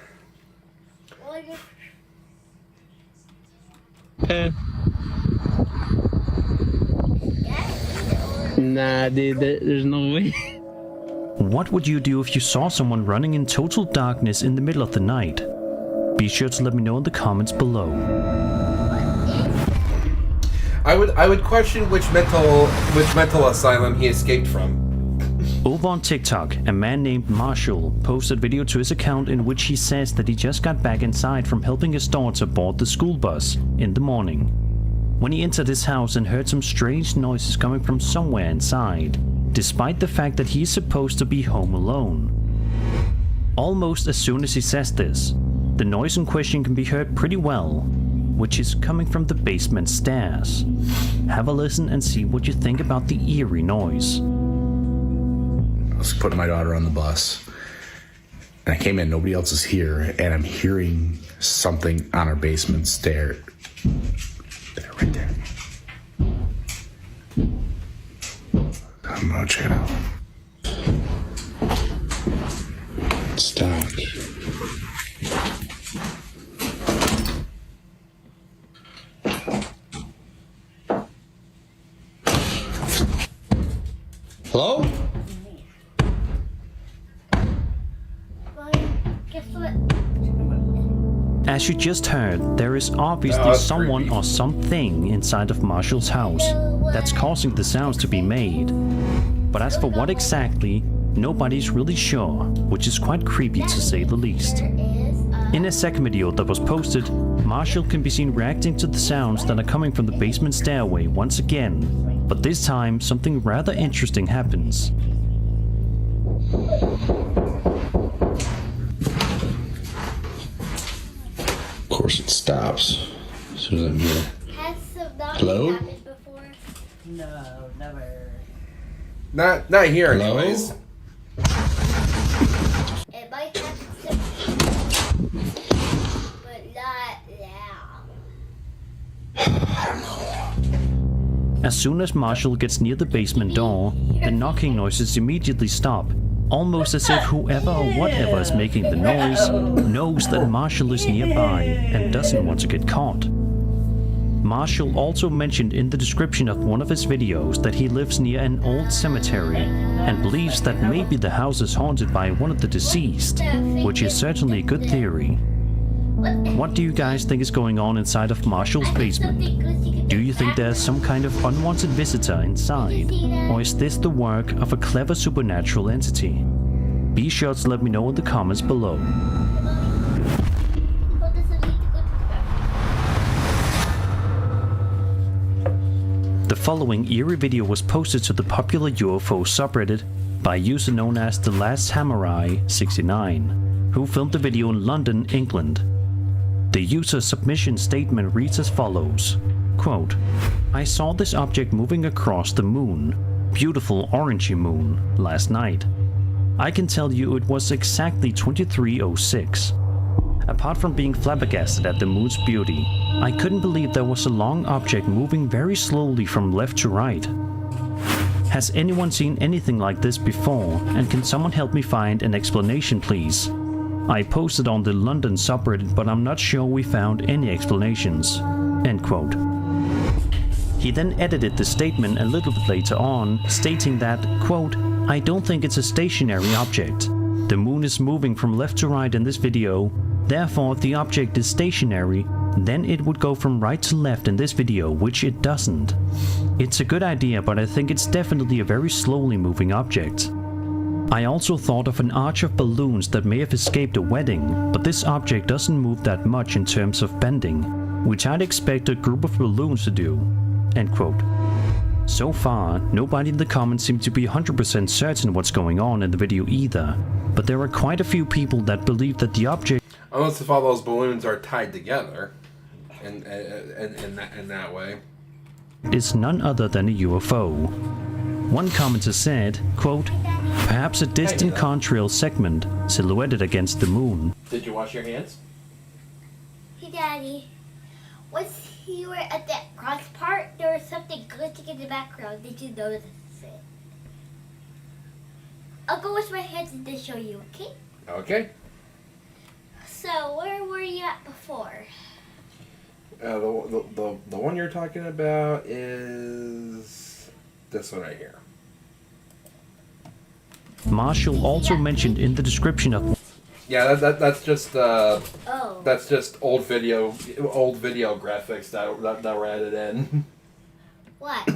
Nah, dude, there's no way. What would you do if you saw someone running in total darkness in the middle of the night? Be sure to let me know in the comments below. I would question which mental asylum he escaped from. Over on TikTok, a man named Marshall posted a video to his account in which he says that he just got back inside from helping his daughter board the school bus in the morning, when he entered his house and heard some strange noises coming from somewhere inside, despite the fact that he is supposed to be home alone. Almost as soon as he says this, the noise in question can be heard pretty well, which is coming from the basement stairs. Have a listen and see what you think about the eerie noise. I was putting my daughter on the bus, and I came in, nobody else is here, and I'm hearing something on our basement stair. There, right there. I'm gonna check it out. Stop. Hello? Guess what? As you just heard, there is obviously someone or something inside of Marshall's house that's causing the sounds to be made. But as for what exactly, nobody's really sure, which is quite creepy to say the least. In a second video that was posted, Marshall can be seen reacting to the sounds that are coming from the basement stairway once again, but this time something rather interesting happens. Of course it stops as soon as I'm here. Has something Hello? happened before? No, never. Not here, Hello? anyways. It might happen, but not now. As soon as Marshall gets near the basement door, the knocking noises immediately stop, almost as if whoever or whatever is making the noise knows that Marshall is nearby and doesn't want to get caught. Marshall also mentioned in the description of one of his videos that he lives near an old cemetery and believes that maybe the house is haunted by one of the deceased, which is certainly a good theory. What do you guys think is going on inside of Marshall's basement? Do you think there's some kind of unwanted visitor inside? Or is this the work of a clever supernatural entity? Be sure to let me know in the comments below. The following eerie video was posted to the popular UFO subreddit by a user known as The Last Samurai 69, who filmed the video in London, England. The user's submission statement reads as follows, quote, "I saw this object moving across the moon, beautiful orangey moon, last night. I can tell you it was exactly 23:06. Apart from being flabbergasted at the moon's beauty, I couldn't believe there was a long object moving very slowly from left to right. Has anyone seen anything like this before, and can someone help me find an explanation, please? I posted on the London subreddit, but I'm not sure we found any explanations." End quote. He then edited the statement a little bit later on, stating that, quote, "I don't think it's a stationary object. The moon is moving from left to right in this video, therefore if the object is stationary, then it would go from right to left in this video, which it doesn't. It's a good idea, but I think it's definitely a very slowly moving object. I also thought of an arch of balloons that may have escaped a wedding, but this object doesn't move that much in terms of bending, which I'd expect a group of balloons to do." End quote. So far, nobody in the comments seems to be 100% certain what's going on in the video either, but there are quite a few people that believe that the object, Unless if all those balloons are tied together in that way, is none other than a UFO. One commenter said, quote, "Perhaps a distant contrail segment silhouetted against the moon." Did you wash your hands? Hey, Daddy. once you were at that cross part, there was something glitching in the background. Did you notice it? I'll go wash my hands and then show you, okay? Okay. So, where were you at before? The one you're talking about is this one right here. Marshall also mentioned in the description of Yeah, that's just that's just old video graphics that were added in. What?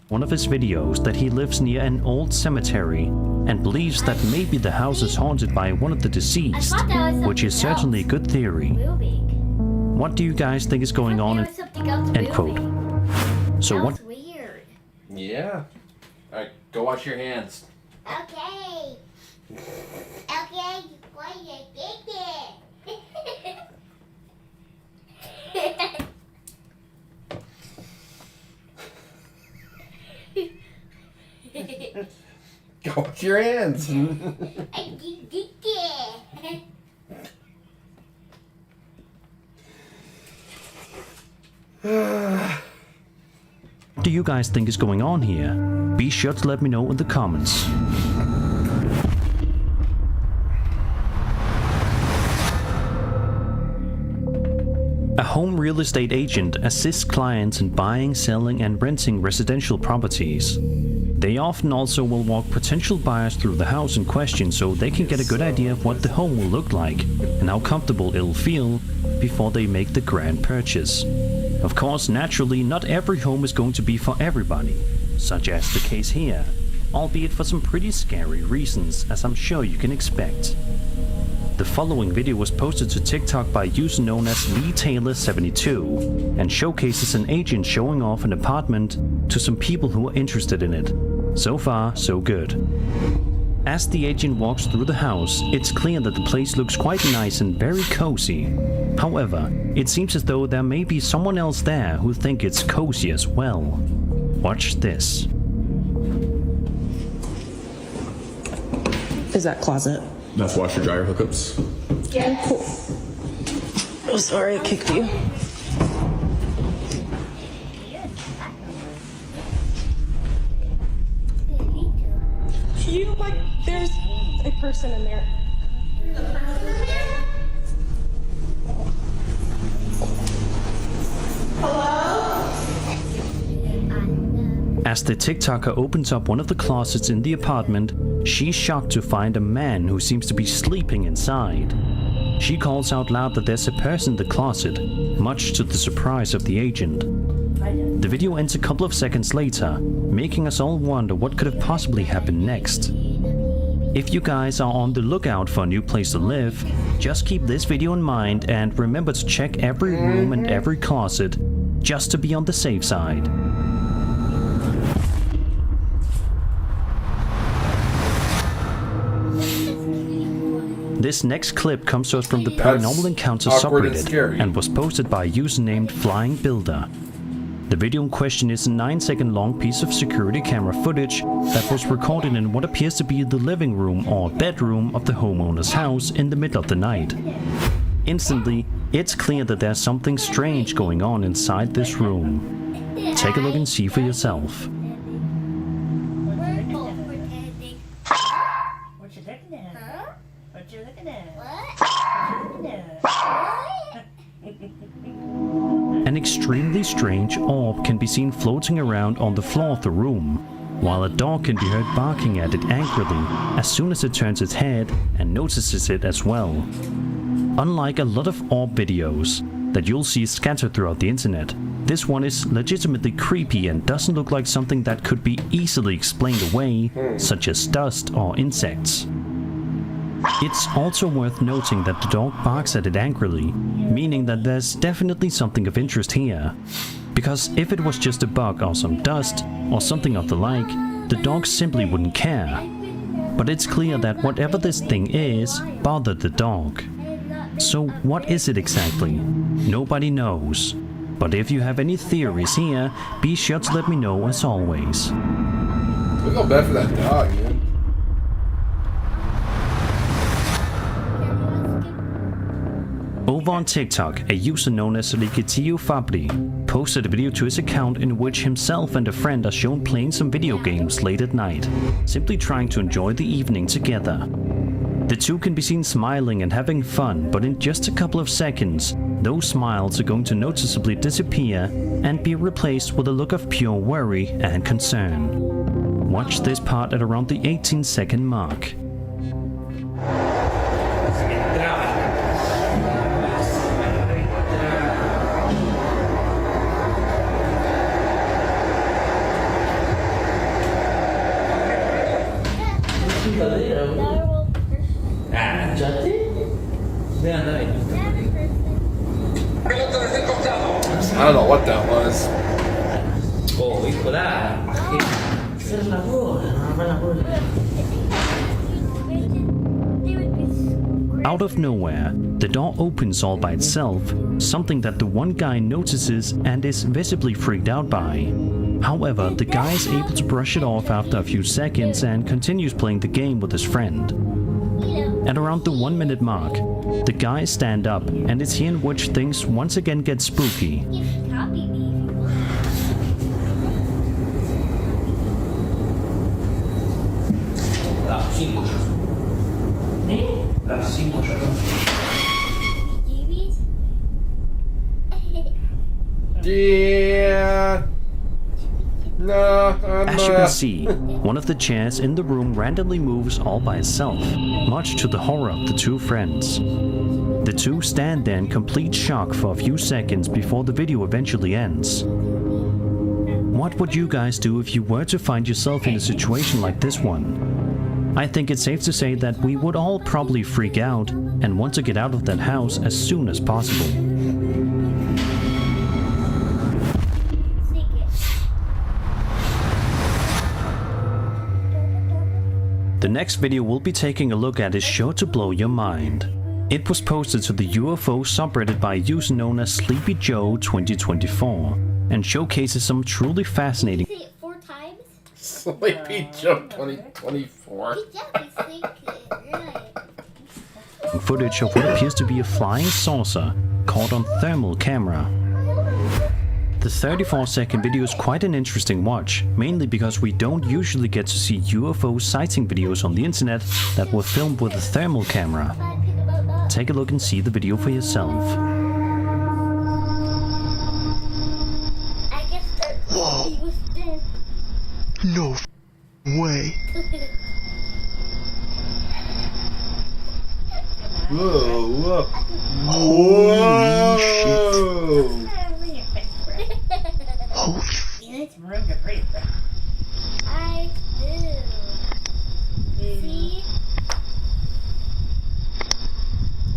one of his videos that he lives near an old cemetery and believes that maybe the house is haunted by one of the deceased, which is certainly a good theory. What do you guys think is going on? End quote. So what? Weird. Yeah. Alright, go wash your hands. Okay. Okay, why you did it? Go wash your hands. I did it. What do you guys think is going on here? Be sure to let me know in the comments. A home real estate agent assists clients in buying, selling, and renting residential properties. They often also will walk potential buyers through the house in question so they can get a good idea of what the home will look like and how comfortable it'll feel before they make the grand purchase. Of course, naturally, not every home is going to be for everybody, such as the case here, albeit for some pretty scary reasons, as I'm sure you can expect. The following video was posted to TikTok by a user known as LeeTaylor72 and showcases an agent showing off an apartment to some people who are interested in it. So far, so good. As the agent walks through the house, it's clear that the place looks quite nice and very cozy. However, it seems as though there may be someone else there who think it's cozy as well. Watch this. Is that closet? That's washer dryer hookups. Yeah. Cool. Oh, sorry, I kicked you. You like, there's a person in there. As the TikToker opens up one of the closets in the apartment, she's shocked to find a man who seems to be sleeping inside. She calls out loud that there's a person in the closet, much to the surprise of the agent. The video ends a couple of seconds later, making us all wonder what could have possibly happened next. If you guys are on the lookout for a new place to live, just keep this video in mind and remember to check every room and every closet, just to be on the safe side. This next clip comes to us from the Paranormal Encounter subreddit and was posted by a user named Flying Builder. The video in question is a 9-second long piece of security camera footage that was recorded in what appears to be the living room or bedroom of the homeowner's house in the middle of the night. Instantly, it's clear that there's something strange going on inside this room. Take a look and see for yourself. What you looking at? Huh? What you looking at? What? What you looking at? An extremely strange orb can be seen floating around on the floor of the room, while a dog can be heard barking at it angrily as soon as it turns its head and notices it as well. Unlike a lot of orb videos that you'll see scattered throughout the internet, this one is legitimately creepy and doesn't look like something that could be easily explained away, such as dust or insects. It's also worth noting that the dog barks at it angrily, meaning that there's definitely something of interest here. Because if it was just a bug or some dust, or something of the like, the dog simply wouldn't care. But it's clear that whatever this thing is, bothered the dog. So what is it exactly? Nobody knows. But if you have any theories here, be sure to let me know as always. I feel bad for that dog, man. Over on TikTok, a user known as Rikitiu Fabri posted a video to his account in which himself and a friend are shown playing some video games late at night, simply trying to enjoy the evening together. The two can be seen smiling and having fun, but in just a couple of seconds, those smiles are going to noticeably disappear and be replaced with a look of pure worry and concern. Watch this part at around the 18-second mark. I don't know what that was. Out of nowhere, the door opens all by itself, something that the one guy notices and is visibly freaked out by. However, the guy is able to brush it off after a few seconds and continues playing the game with his friend. At around the 1 minute mark, the guys stand up, and it's here in which things once again get spooky. Yeah. No, As you can see, one of the chairs in the room randomly moves all by itself, much to the horror of the two friends. The two stand there in complete shock for a few seconds before the video eventually ends. What would you guys do if you were to find yourself in a situation like this one? I think it's safe to say that we would all probably freak out and want to get out of that house as soon as possible. The next video we'll be taking a look at is sure to blow your mind. It was posted to the UFO subreddit by a user known as Sleepy Joe 2024 and showcases some truly fascinating Sleepy Joe 2024 footage of what appears to be a flying saucer caught on thermal camera. The 34-second video is quite an interesting watch, mainly because we don't usually get to see UFO sighting videos on the internet that were filmed with a thermal camera. Take a look and see the video for yourself. Whoa. No way. Whoa, whoa. Holy shit. Holy I do. See?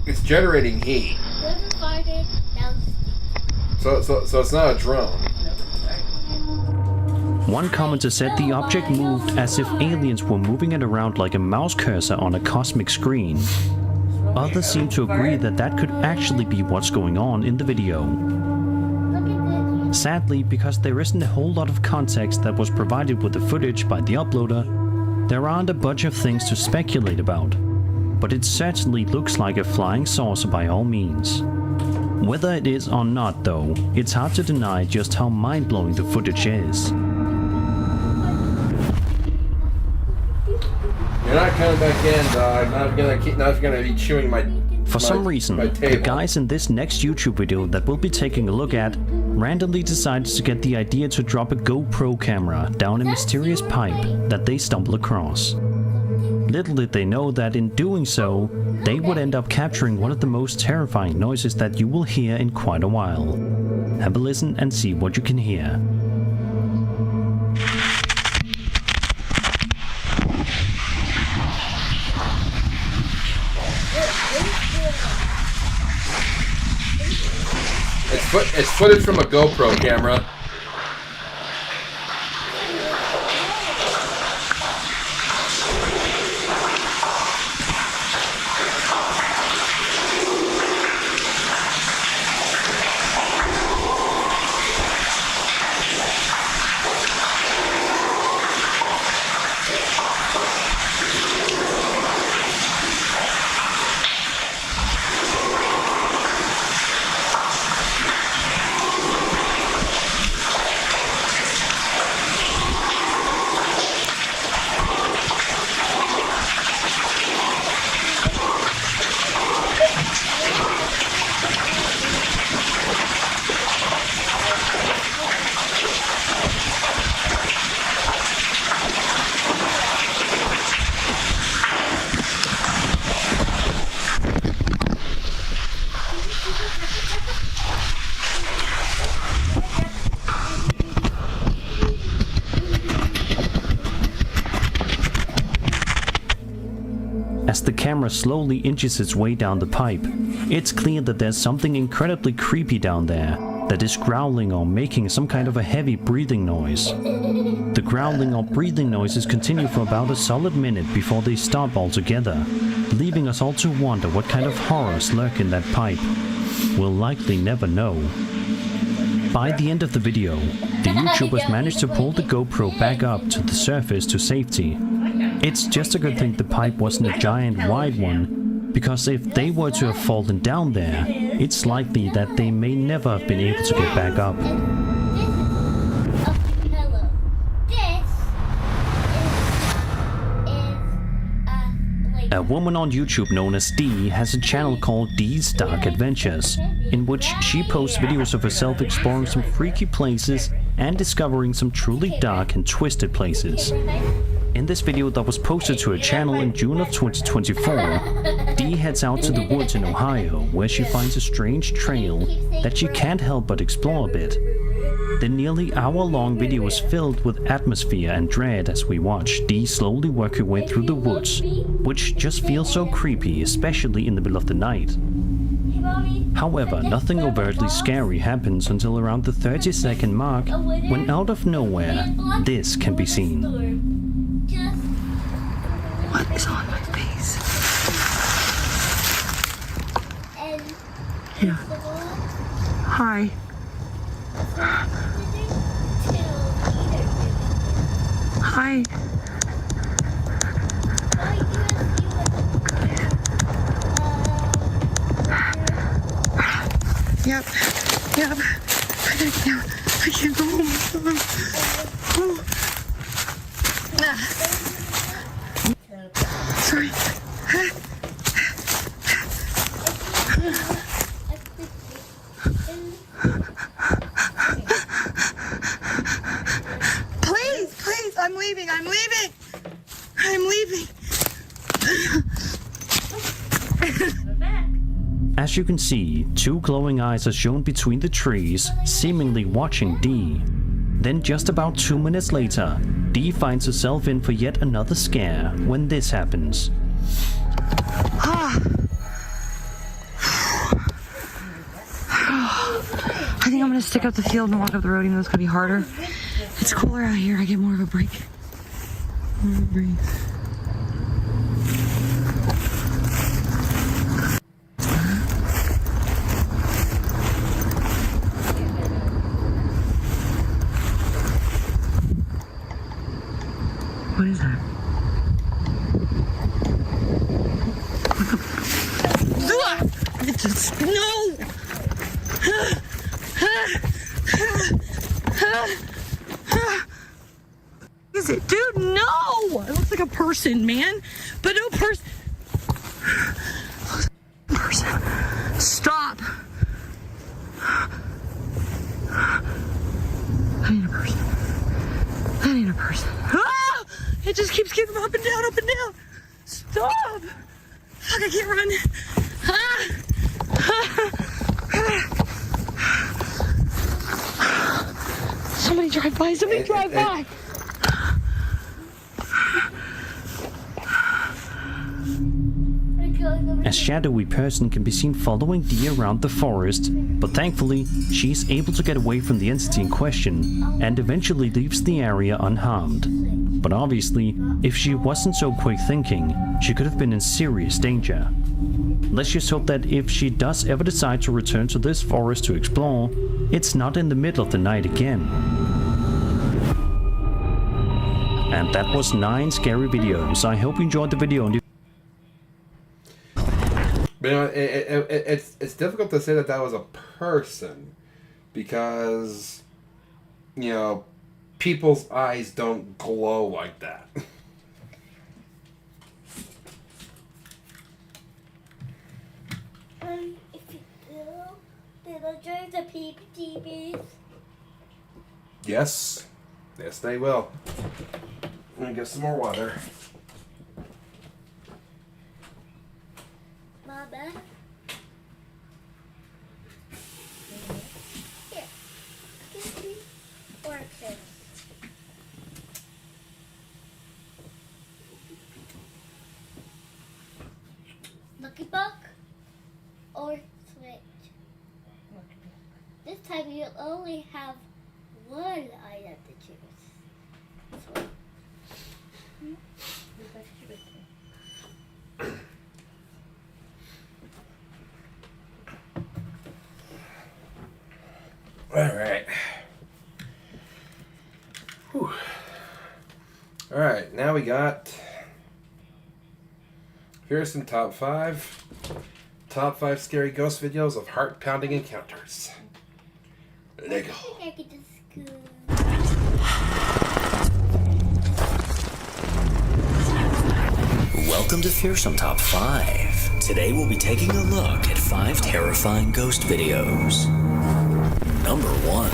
It's generating heat. Whoever farted, now So it's not a drone. One commenter said the object moved as if aliens were moving it around like a mouse cursor on a cosmic screen. Others seem to agree that that could actually be what's going on in the video. Sadly, because there isn't a whole lot of context that was provided with the footage by the uploader, there aren't a bunch of things to speculate about. But it certainly looks like a flying saucer by all means. Whether it is or not though, it's hard to deny just how mind-blowing the footage is. You're not coming back in, dog. Not gonna be chewing my. For some reason, the guys in this next YouTube video that we'll be taking a look at randomly decided to get the idea to drop a GoPro camera down a mysterious pipe that they stumble across. Little did they know that in doing so, they would end up capturing one of the most terrifying noises that you will hear in quite a while. Have a listen and see what you can hear. It's footage from a GoPro camera. as the camera slowly inches its way down the pipe, it's clear that there's something incredibly creepy down there that is growling or making some kind of a heavy breathing noise. The growling or breathing noises continue for about a solid minute before they stop altogether, leaving us all to wonder what kind of horrors lurk in that pipe. We'll likely never know. By the end of the video, the YouTubers managed to pull the GoPro back up to the surface to safety. It's just a good thing the pipe wasn't a giant wide one, because if they were to have fallen down there, it's likely that they may never have been able to get back up. A woman on YouTube known as Dee has a channel called Dee's Dark Adventures, in which she posts videos of herself exploring some freaky places and discovering some truly dark and twisted places. In this video that was posted to her channel in June of 2024, Dee heads out to the woods in Ohio, where she finds a strange trail that she can't help but explore a bit. The nearly hour-long video is filled with atmosphere and dread as we watch Dee slowly work her way through the woods, which just feels so creepy, especially in the middle of the night. However, nothing overtly scary happens until around the 30-second mark, when out of nowhere, this can be seen. What is on my face? Yeah. Hi. Hi. Yep. Yep. I gotta get down. I can't go home. Oh. Sorry. Please, I'm leaving. As you can see, two glowing eyes are shown between the trees, seemingly watching Dee. Then just about 2 minutes later, Dee finds herself in for yet another scare when this happens. I think I'm gonna stick out the field and walk up the road, even though it's gonna be harder. It's cooler out here. I get more of a break. What is that? It's a snow! Is it? Dude, no! It looks like a person, man. But no person. Stop. That ain't a person. That ain't a person. Ah! It just keeps getting up and down, up and down. Stop! Fuck, I can't run. Somebody drive by. Somebody drive by. A shadowy person can be seen following Dee around the forest, but thankfully, she's able to get away from the entity in question and eventually leaves the area unharmed. But obviously, if she wasn't so quick thinking, she could have been in serious danger. Let's just hope that if she does ever decide to return to this forest to explore, it's not in the middle of the night again. And that was 9 scary videos. I hope you enjoyed the video. But you know, it's difficult to say that was a person, because, you know, people's eyes don't glow like that. If you do, they'll join the PPTVs. Yes, they will. I'm gonna get some more water. Mama. Here. Give me orchids. This time you only have one item to choose. So, Alright. Alright, now we got... Here's some top 5 scary ghost videos of heart-pounding encounters. Lego. I think I could just go. Welcome to Fearsome Top 5. Today we'll be taking a look at 5 terrifying ghost videos. Number 1.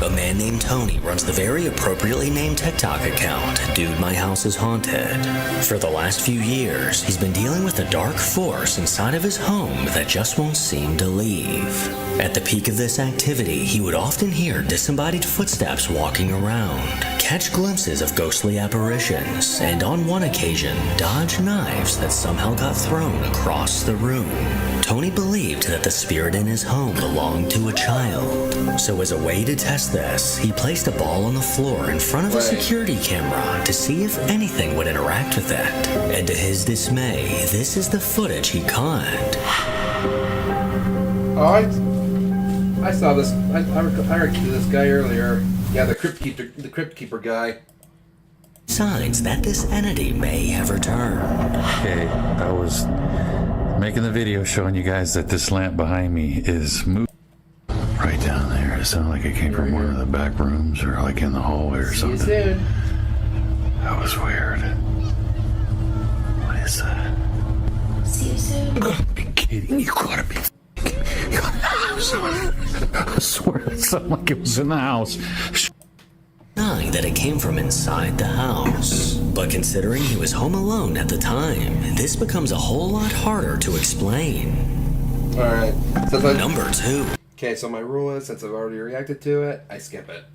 A man named Tony runs the very appropriately named TikTok account, Dude My House is Haunted. For the last few years, he's been dealing with a dark force inside of his home that just won't seem to leave. At the peak of this activity, he would often hear disembodied footsteps walking around, catch glimpses of ghostly apparitions, and on one occasion, dodge knives that somehow got thrown across the room. Tony believed that the spirit in his home belonged to a child. So as a way to test this, he placed a ball on the floor in front of a security camera to see if anything would interact with it. And to his dismay, this is the footage he caught. Oh, I saw this. I heard this guy earlier. Yeah, the crypt keeper guy. Signs that this entity may have returned. Okay, I was making the video showing you guys that this lamp behind me is moving right down there. It sounded like it came from one of the back rooms or like in the hallway or something. See you soon. That was weird. What is that? See you soon. You gotta be kidding. You gotta be I swear it sounded like it was in the house. Denying that it came from inside the house. But considering he was home alone at the time, this becomes a whole lot harder to explain. Alright. Number 2. Okay, so my rule is, since I've already reacted to it, I skip it.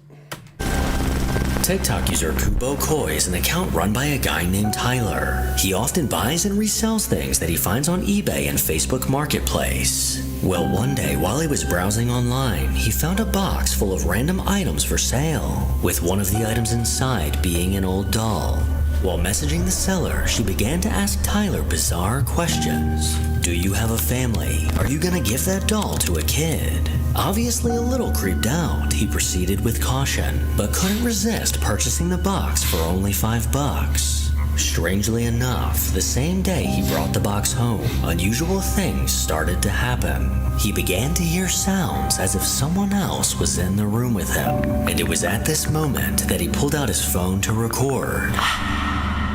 TikTok user Kubo Koi is an account run by a guy named Tyler. He often buys and resells things that he finds on eBay and Facebook Marketplace. Well, one day while he was browsing online, he found a box full of random items for sale, with one of the items inside being an old doll. While messaging the seller, she began to ask Tyler bizarre questions. Do you have a family? Are you gonna give that doll to a kid? Obviously a little creeped out, he proceeded with caution, but couldn't resist purchasing the box for only $5. Strangely enough, the same day he brought the box home, unusual things started to happen. He began to hear sounds as if someone else was in the room with him, and it was at this moment that he pulled out his phone to record.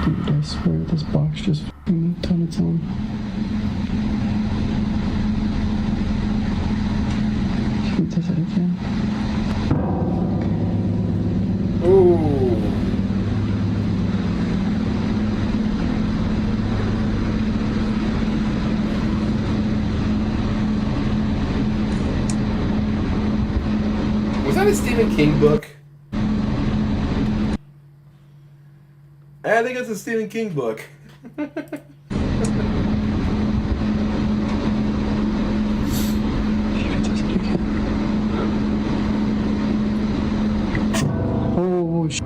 Dude, I swear this box just f***ing moved on its own. Should we test it again? Ooh. Was that a Stephen King book? I think it's a Stephen King book. Oh, shit.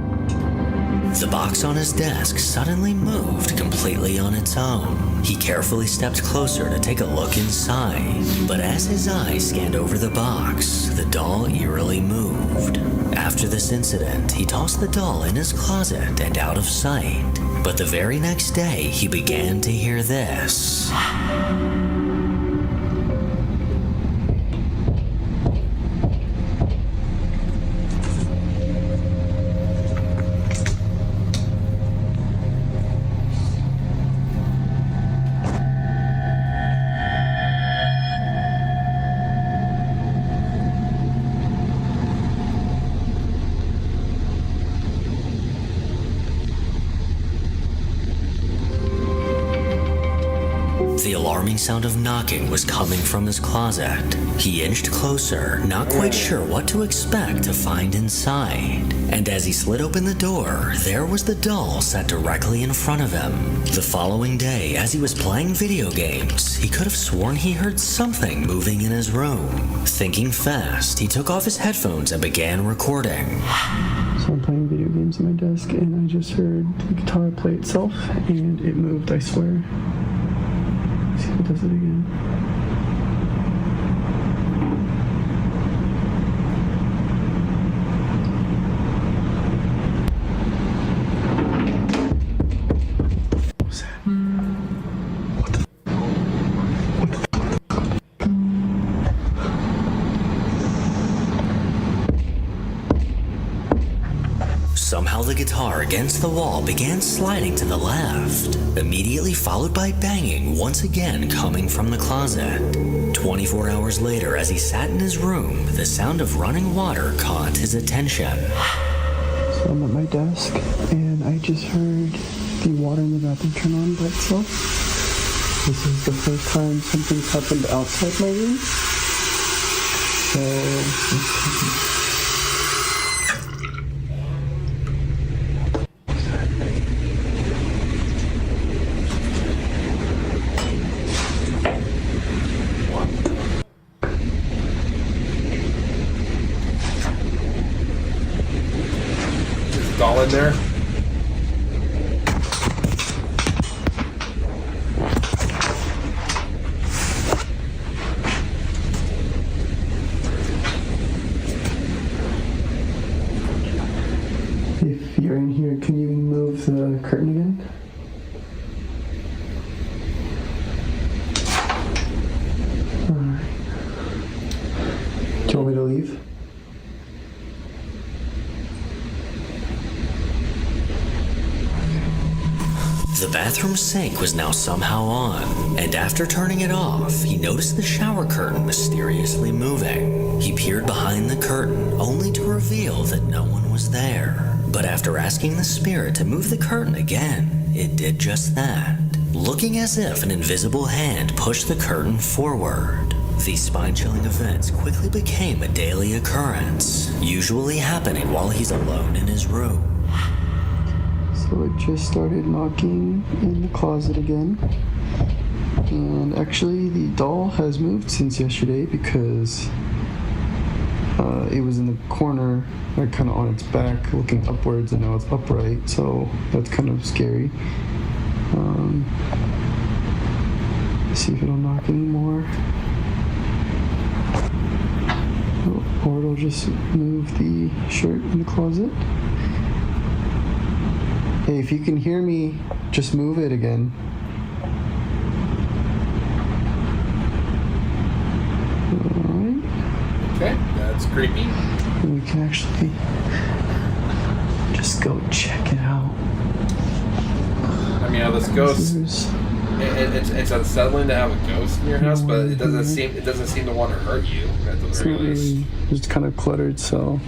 The box on his desk suddenly moved completely on its own. He carefully stepped closer to take a look inside, but as his eyes scanned over the box, the doll eerily moved. After this incident, he tossed the doll in his closet and out of sight. But the very next day, he began to hear this. The alarming sound of knocking was coming from his closet. He inched closer, not quite sure what to expect to find inside. And as he slid open the door, there was the doll set directly in front of him. The following day, as he was playing video games, he could have sworn he heard something moving in his room. Thinking fast, he took off his headphones and began recording. So I'm playing video games at my desk, and I just heard the guitar play itself, and it moved, I swear. Let's see if it does it again. Somehow the guitar against the wall began sliding to the left, immediately followed by banging once again coming from the closet. 24 hours later, as he sat in his room, the sound of running water caught his attention. So I'm at my desk, and I just heard the water in the bathroom turn on by itself. This is the first time something's happened outside my room. So doll in there. if you're in here, can you move the curtain again? Alright. Do you want me to leave? The bathroom sink was now somehow on, and after turning it off, he noticed the shower curtain mysteriously moving. He peered behind the curtain, only to reveal that no one was there. But after asking the spirit to move the curtain again, it did just that, looking as if an invisible hand pushed the curtain forward. These spine-chilling events quickly became a daily occurrence, usually happening while he's alone in his room. So it just started knocking in the closet again. And actually the doll has moved since yesterday because it was in the corner, like kind of on its back looking upwards, and now it's upright, so that's kind of scary. Let's see if it'll knock anymore. Or it'll just move the shirt in the closet. Hey, if you can hear me, just move it again. Alright. Okay, that's creepy. And we can actually just go check it out. I mean, how this ghost, it's unsettling to have a ghost in your house, but it doesn't seem to want to hurt you at the very least. It's kind of cluttered, so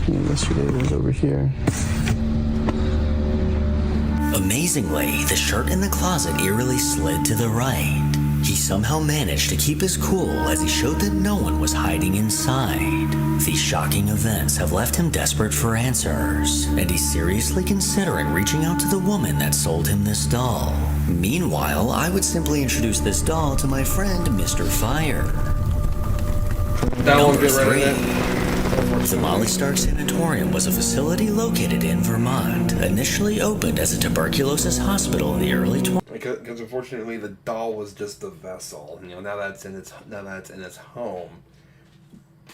yesterday it was over here. Amazingly, the shirt in the closet eerily slid to the right. He somehow managed to keep his cool as he showed that no one was hiding inside. These shocking events have left him desperate for answers, and he's seriously considering reaching out to the woman that sold him this doll. Meanwhile, I would simply introduce this doll to my friend, Mr. Fire. Number 3. The Molly Stark Sanatorium was a facility located in Vermont, initially opened as a tuberculosis hospital in the early 20s. Because unfortunately, the doll was just the vessel. You know, now that it's in its home,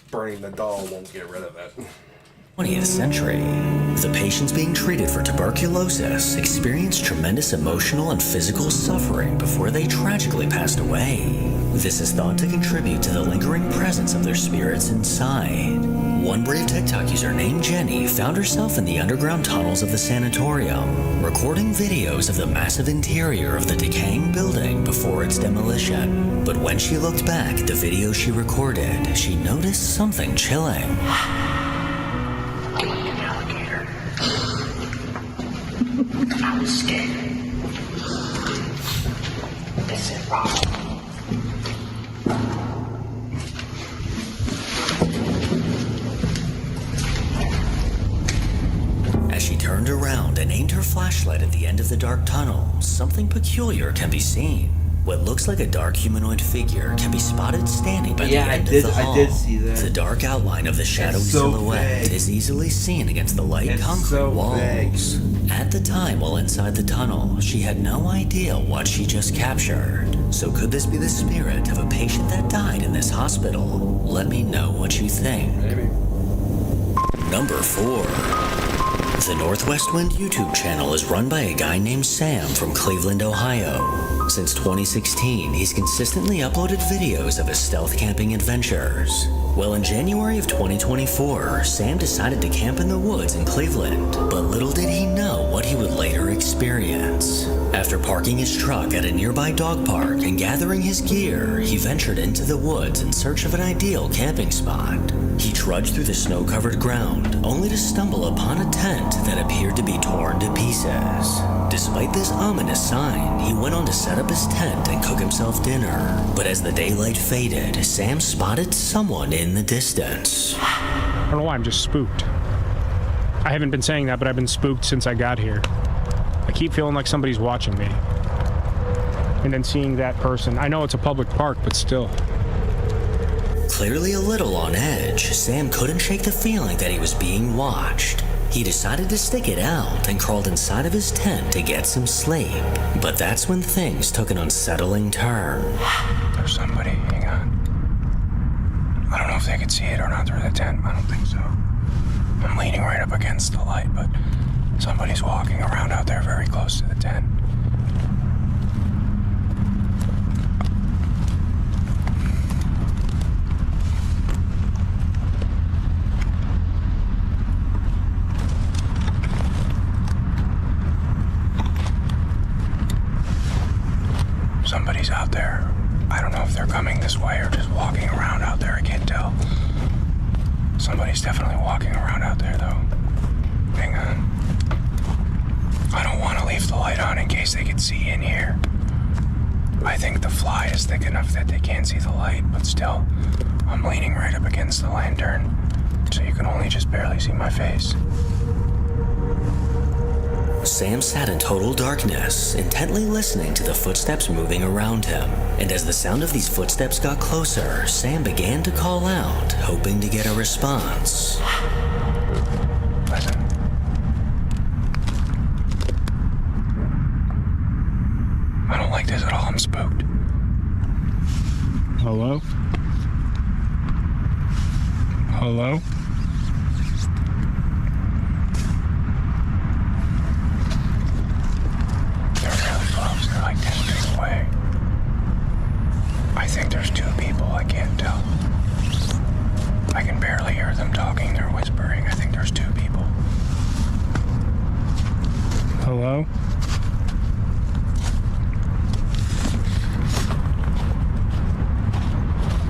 burning the doll won't get rid of it. 20th century. The patients being treated for tuberculosis experienced tremendous emotional and physical suffering before they tragically passed away. This is thought to contribute to the lingering presence of their spirits inside. One brave TikTok user named Jenny found herself in the underground tunnels of the sanatorium, recording videos of the massive interior of the decaying building before its demolition. But when she looked back at the video she recorded, she noticed something chilling. Alligator. I was scared. Is it wrong? As she turned around and aimed her flashlight at the end of the dark tunnel, something peculiar can be seen. What looks like a dark humanoid figure can be spotted standing by the end of the hall. I did see that. The dark outline of the shadowy silhouette is easily seen against the light concrete walls. At the time while inside the tunnel, she had no idea what she just captured. So could this be the spirit of a patient that died in this hospital? Let me know what you think. Maybe. Number 4. The Northwest Wind YouTube channel is run by a guy named Sam from Cleveland, Ohio. Since 2016, he's consistently uploaded videos of his stealth camping adventures. Well, in January of 2024, Sam decided to camp in the woods in Cleveland, but little did he know what he would later experience. After parking his truck at a nearby dog park and gathering his gear, he ventured into the woods in search of an ideal camping spot. He trudged through the snow-covered ground, only to stumble upon a tent that appeared to be torn to pieces. Despite this ominous sign, he went on to set up his tent and cook himself dinner. But as the daylight faded, Sam spotted someone in the distance. I don't know why, I'm just spooked. I haven't been saying that, but I've been spooked since I got here. I keep feeling like somebody's watching me. And then seeing that person. I know it's a public park, but still. Clearly a little on edge, Sam couldn't shake the feeling that he was being watched. He decided to stick it out and crawled inside of his tent to get some sleep. But that's when things took an unsettling turn. There's somebody, hang on. I don't know if they could see it or not through the tent. I don't think so. I'm leaning right up against the light, but somebody's walking around out there very close to the tent. Somebody's out there. I don't know if they're coming this way or just walking around out there. I can't tell. Somebody's definitely walking around out there, though. Hang on. I don't want to leave the light on in case they can see in here. I think the fly is thick enough that they can't see the light, but still, I'm leaning right up against the lantern, so you can only just barely see my face. Sam sat in total darkness, intently listening to the footsteps moving around him. And as the sound of these footsteps got closer, Sam began to call out, hoping to get a response. Listen. I don't like this at all. I'm spooked. Hello? Hello? They're like 10 feet away. I think there's 2 people. I can't tell. I can barely hear them talking. They're whispering. I think there's 2 people. Hello?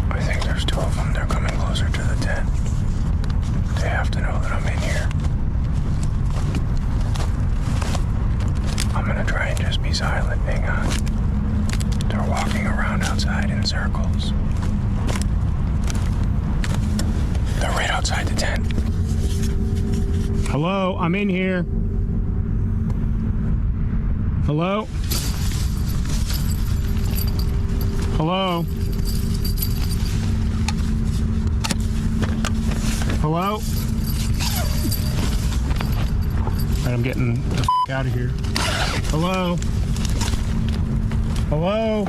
I think there's 2 of them. They're coming closer to the tent. They have to know that I'm in here. I'm gonna try and just be silent. Hang on. They're walking around outside in circles. They're right outside the tent. Hello, I'm in here. Hello? Hello? Hello? Alright, I'm getting the f*** out of here. Hello? Hello?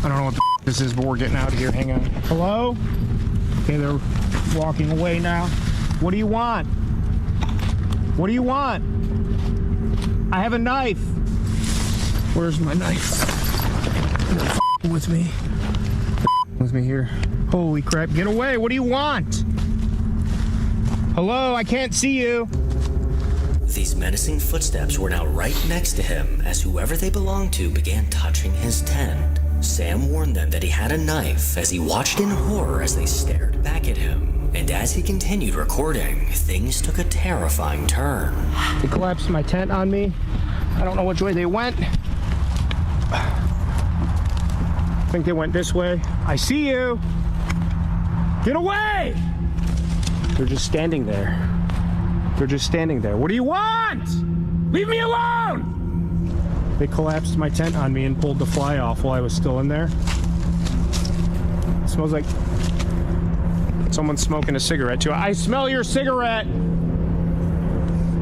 I don't know what the f*** this is, but we're getting out of here. Hang on. Hello? Okay, they're walking away now. What do you want? What do you want? I have a knife. Where's my knife? They're f***ing with me. They're f***ing with me here. Holy crap, get away. What do you want? Hello, I can't see you. These menacing footsteps were now right next to him as whoever they belonged to began touching his tent. Sam warned them that he had a knife as he watched in horror as they stared back at him. And as he continued recording, things took a terrifying turn. They collapsed my tent on me. I don't know which way they went. think they went this way. I see you. Get away! They're just standing there. They're just standing there. What do you want? Leave me alone! They collapsed my tent on me and pulled the fly off while I was still in there. It smells like someone's smoking a cigarette too. I smell your cigarette!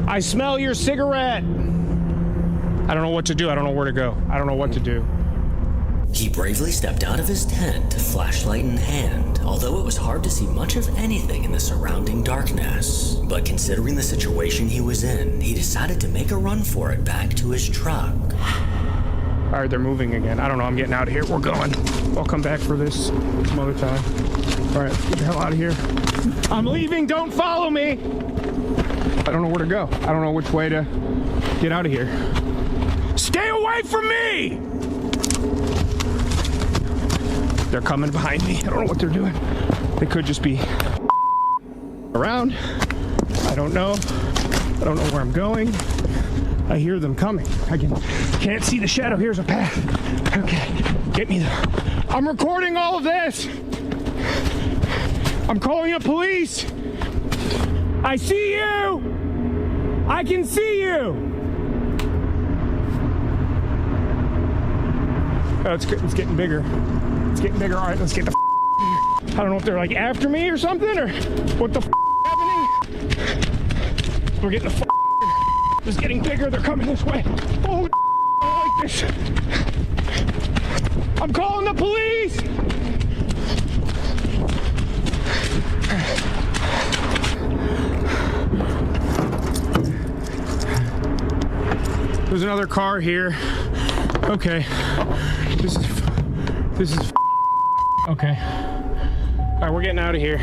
I smell your cigarette! I don't know what to do. I don't know where to go. I don't know what to do. He bravely stepped out of his tent, flashlight in hand, although it was hard to see much of anything in the surrounding darkness. But considering the situation he was in, he decided to make a run for it back to his truck. All right, they're moving again. I don't know. I'm getting out of here. We're going. I'll come back for this some other time. All right, get the hell out of here. I'm leaving. Don't follow me. I don't know where to go. I don't know which way to get out of here. Stay away from me! They're coming behind me. I don't know what they're doing. They could just be around. I don't know. I don't know where I'm going. I hear them coming. I can't see the shadow. Here's a path. Okay, get me there. I'm recording all of this. I'm calling up police. I see you. I can see you. Oh, it's getting bigger. It's getting bigger. All right, let's get the I don't know if they're like after me or something or what the happening. We're getting the It's getting bigger. They're coming this way. Oh, I like this. I'm calling the police. There's another car here. Okay. This is okay. All right, we're getting out of here.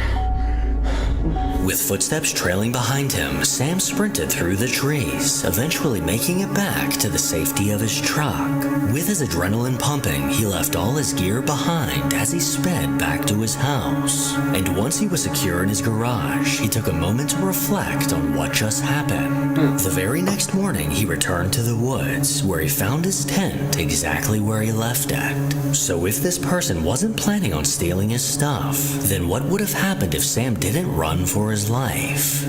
With footsteps trailing behind him, Sam sprinted through the trees, eventually making it back to the safety of his truck. With his adrenaline pumping, he left all his gear behind as he sped back to his house. And once he was secure in his garage, he took a moment to reflect on what just happened. The very next morning, he returned to the woods, where he found his tent exactly where he left it. So if this person wasn't planning on stealing his stuff, then what would have happened if Sam didn't run for his life?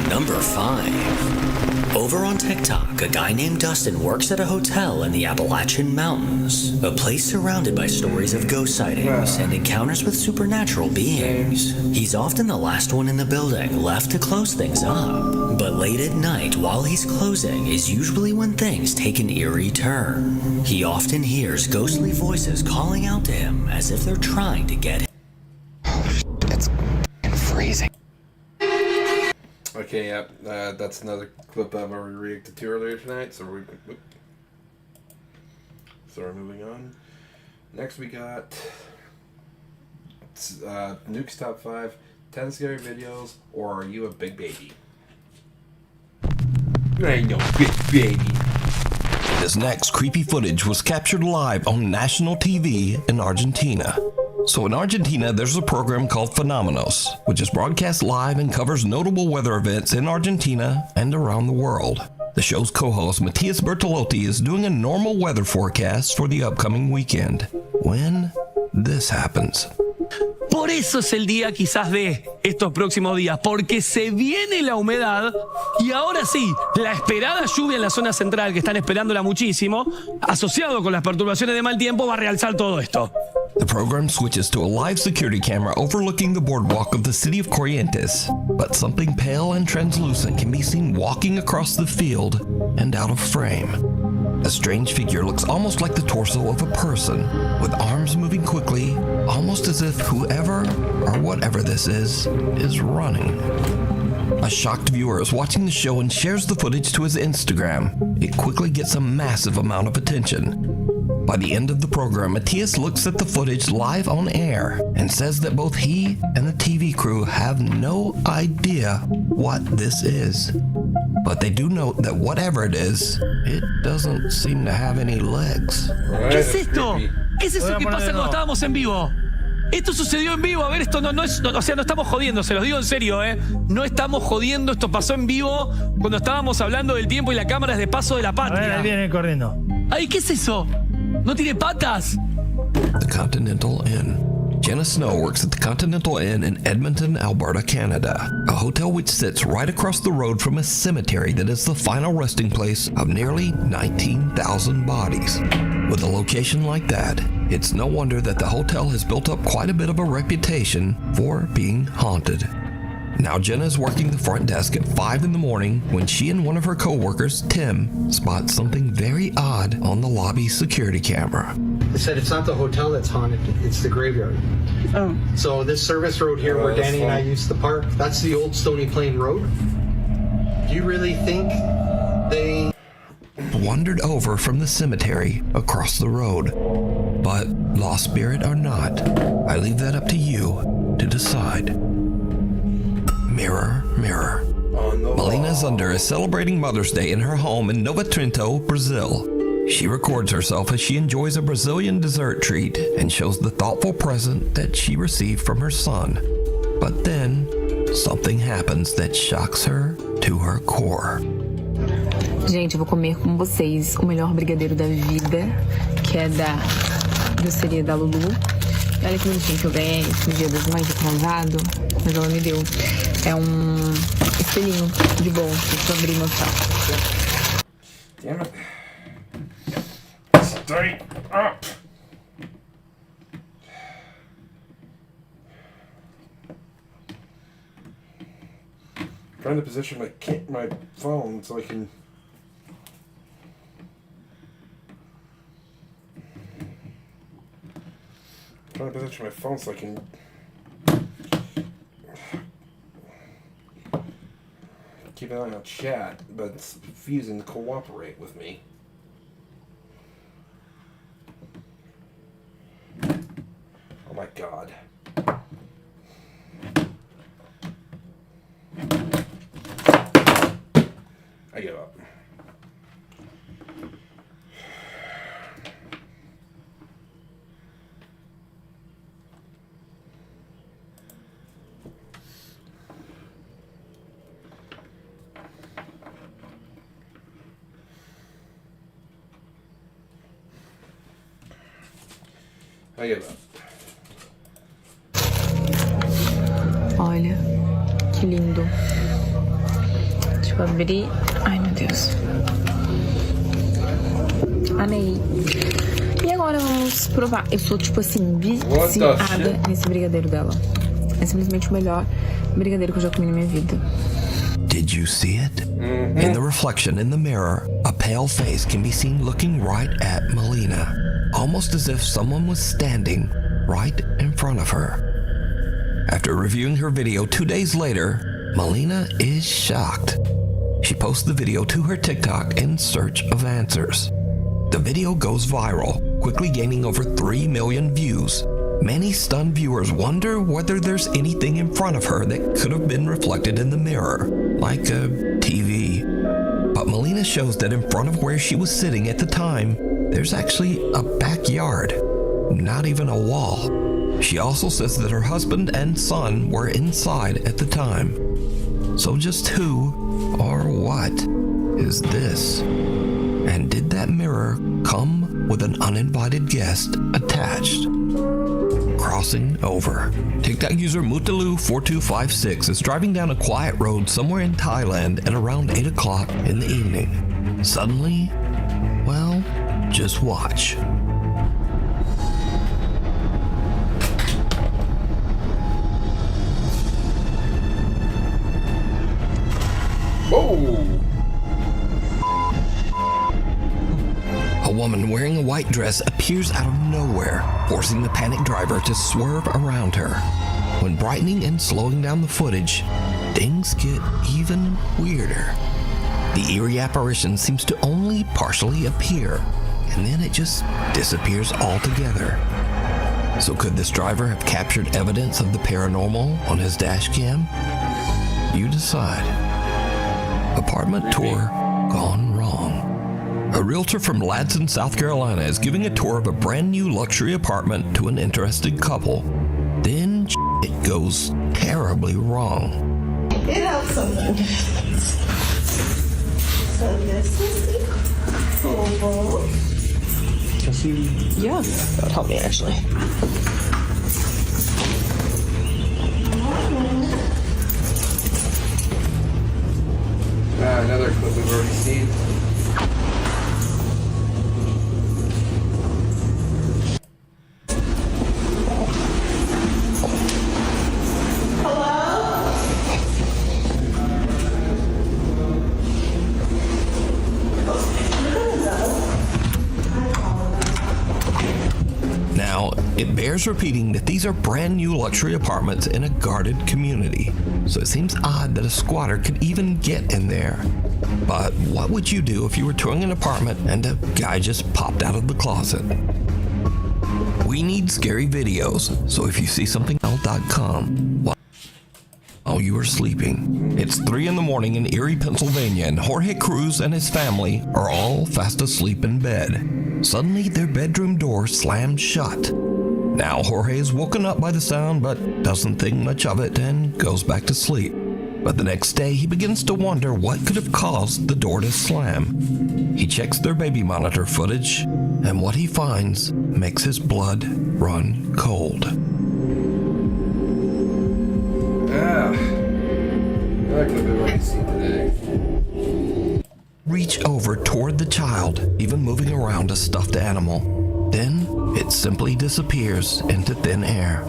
Number 5. Over on TikTok, a guy named Dustin works at a hotel in the Appalachian Mountains, a place surrounded by stories of ghost sightings and encounters with supernatural beings. He's often the last one in the building, left to close things up. But late at night, while he's closing, is usually when things take an eerie turn. He often hears ghostly voices calling out to him as if they're trying to get him. Freezing. Okay, yep. That's another clip I've already reacted to earlier tonight. So we're moving on. Next we got Nuke's Top 5 10 Scary Videos, or Are You a Big Baby? You ain't no big baby. This next creepy footage was captured live on national TV in Argentina. So in Argentina, there's a program called Phenomenos, which is broadcast live and covers notable weather events in Argentina and around the world. The show's co-host, Matias Bertolotti, is doing a normal weather forecast for the upcoming weekend, when this happens. Por eso es el día quizás de estos próximos días, porque se viene la humedad y ahora sí, la esperada lluvia en la zona central, que están esperándola muchísimo, asociado con las perturbaciones de mal tiempo, va a realzar todo esto. The program switches to a live security camera overlooking the boardwalk of the city of Corrientes, but something pale and translucent can be seen walking across the field and out of frame. A strange figure looks almost like the torso of a person, with arms moving quickly, almost as if whoever or whatever this is running. A shocked viewer is watching the show and shares the footage to his Instagram. It quickly gets a massive amount of attention. By the end of the program, Matias looks at the footage live on air and says that both he and the TV crew have no idea what this is. But they do note that whatever it is, it doesn't seem to have any legs. ¿Qué es esto? ¿Es eso que pasa cuando estábamos en vivo? Esto sucedió en vivo, a ver, esto no estamos jodiendo, se los digo en serio, no estamos jodiendo, esto pasó en vivo cuando estábamos hablando del tiempo y la cámara es de paso de la patria. A ver, ahí viene corriendo. Ay, ¿qué es eso? ¿No tiene patas? The Continental Inn. Jenna Snow works at the Continental Inn in Edmonton, Alberta, Canada, a hotel which sits right across the road from a cemetery that is the final resting place of nearly 19,000 bodies. With a location like that, it's no wonder that the hotel has built up quite a bit of a reputation for being haunted. Now Jenna is working the front desk at 5 in the morning when she and one of her co-workers, Tim, spot something very odd on the lobby security camera. They said it's not the hotel that's haunted, it's the graveyard. Oh. So this service road here where Danny and I used to park, that's the old Stony Plain Road. Do you really think they wandered over from the cemetery across the road? But lost spirit or not, I leave that up to you to decide. Mirror, mirror. Melina Zunder is celebrating Mother's Day in her home in Nova Trinto, Brazil. She records herself as she enjoys a Brazilian dessert treat and shows the thoughtful present that she received from her son. But then, something happens that shocks her to her core. Gente, eu vou comer com vocês o melhor brigadeiro da vida, que é da doceria da Lulu. E olha que bonitinho que eu ganhei no Dia das Mães atrasado, mas ela me deu. É espelhinho de bolo, deixa eu abrir e mostrar. Damn it. Stay up! Trying to position my phone so I can. Trying to position my phone so I can. Keep an eye on chat, but it's refusing to cooperate with me. Oh my god. I give up. I give up. Olha, que lindo. Deixa eu abrir. Ai, meu Deus. Amei. E agora vamos provar. Eu sou, tipo assim, viciada nesse brigadeiro dela. É simplesmente o melhor brigadeiro que eu já comi na minha vida. Did you see it? In the reflection in the mirror, a pale face can be seen looking right at Melina, almost as if someone was standing right in front of her. After reviewing her video 2 days later, Melina is shocked. She posts the video to her TikTok in search of answers. The video goes viral, quickly gaining over 3 million views. Many stunned viewers wonder whether there's anything in front of her that could have been reflected in the mirror, like a TV. But Melina shows that in front of where she was sitting at the time, there's actually a backyard, not even a wall. She also says that her husband and son were inside at the time. So just who or what is this? And did that mirror come with an uninvited guest attached? Crossing over. TikTok user Mutalu4256 is driving down a quiet road somewhere in Thailand at around 8 o'clock in the evening. Suddenly, well, just watch. Whoa! A woman wearing a white dress appears out of nowhere, forcing the panicked driver to swerve around her. When brightening and slowing down the footage, things get even weirder. The eerie apparition seems to only partially appear, and then it just disappears altogether. So could this driver have captured evidence of the paranormal on his dash cam? You decide. Apartment tour gone wrong. A realtor from Ladson, South Carolina is giving a tour of a brand new luxury apartment to an interested couple. Then it goes terribly wrong. It helps sometimes. So this is the pool. Yeah, that would help me actually. Another clip we've already seen. Now, it bears repeating that these are brand new luxury apartments in a guarded community, so it seems odd that a squatter could even get in there. But what would you do if you were touring an apartment and a guy just popped out of the closet? We need scary videos, so if you see something .com while you are sleeping. It's 3 in the morning in Erie, Pennsylvania, and Jorge Cruz and his family are all fast asleep in bed. Suddenly, their bedroom door slams shut. Now, Jorge is woken up by the sound, but doesn't think much of it and goes back to sleep. But the next day, he begins to wonder what could have caused the door to slam. He checks their baby monitor footage, and what he finds makes his blood run cold. That could have been what you see today. Reach over toward the child, even moving around a stuffed animal. Then, it simply disappears into thin air.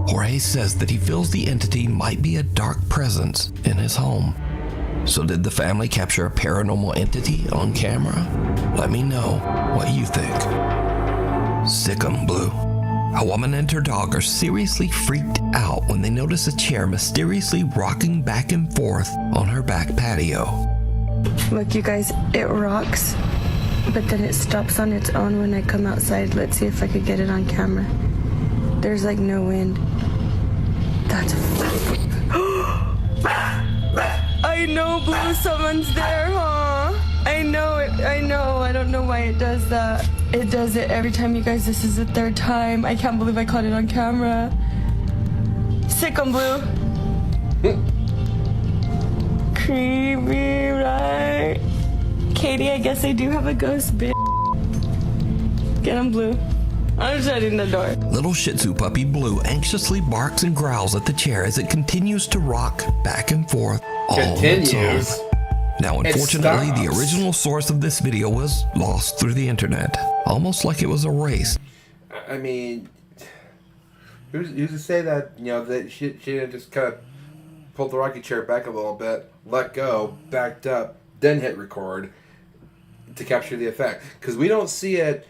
Jorge says that he feels the entity might be a dark presence in his home. So did the family capture a paranormal entity on camera? Let me know what you think. Sick 'em blue. A woman and her dog are seriously freaked out when they notice a chair mysteriously rocking back and forth on her back patio. Look, you guys, it rocks, but then it stops on its own when I come outside. Let's see if I could get it on camera. There's like no wind. That's I know, Blue, someone's there, huh? I know it, I know. I don't know why it does that. It does it every time, you guys. This is the 3rd time. I can't believe I caught it on camera. Sick 'em, Blue. Creepy, right? Katie, I guess I do have a ghost, bitch. Get 'em, Blue. I'm shutting the door. Little Shih Tzu puppy Blue anxiously barks and growls at the chair as it continues to rock back and forth all its own. Now, unfortunately, the original source of this video was lost through the internet, almost like it was erased. I mean, who's to say that, you know, that she didn't just kind of pull the rocking chair back a little bit, let go, backed up, then hit record to capture the effect? Because we don't see it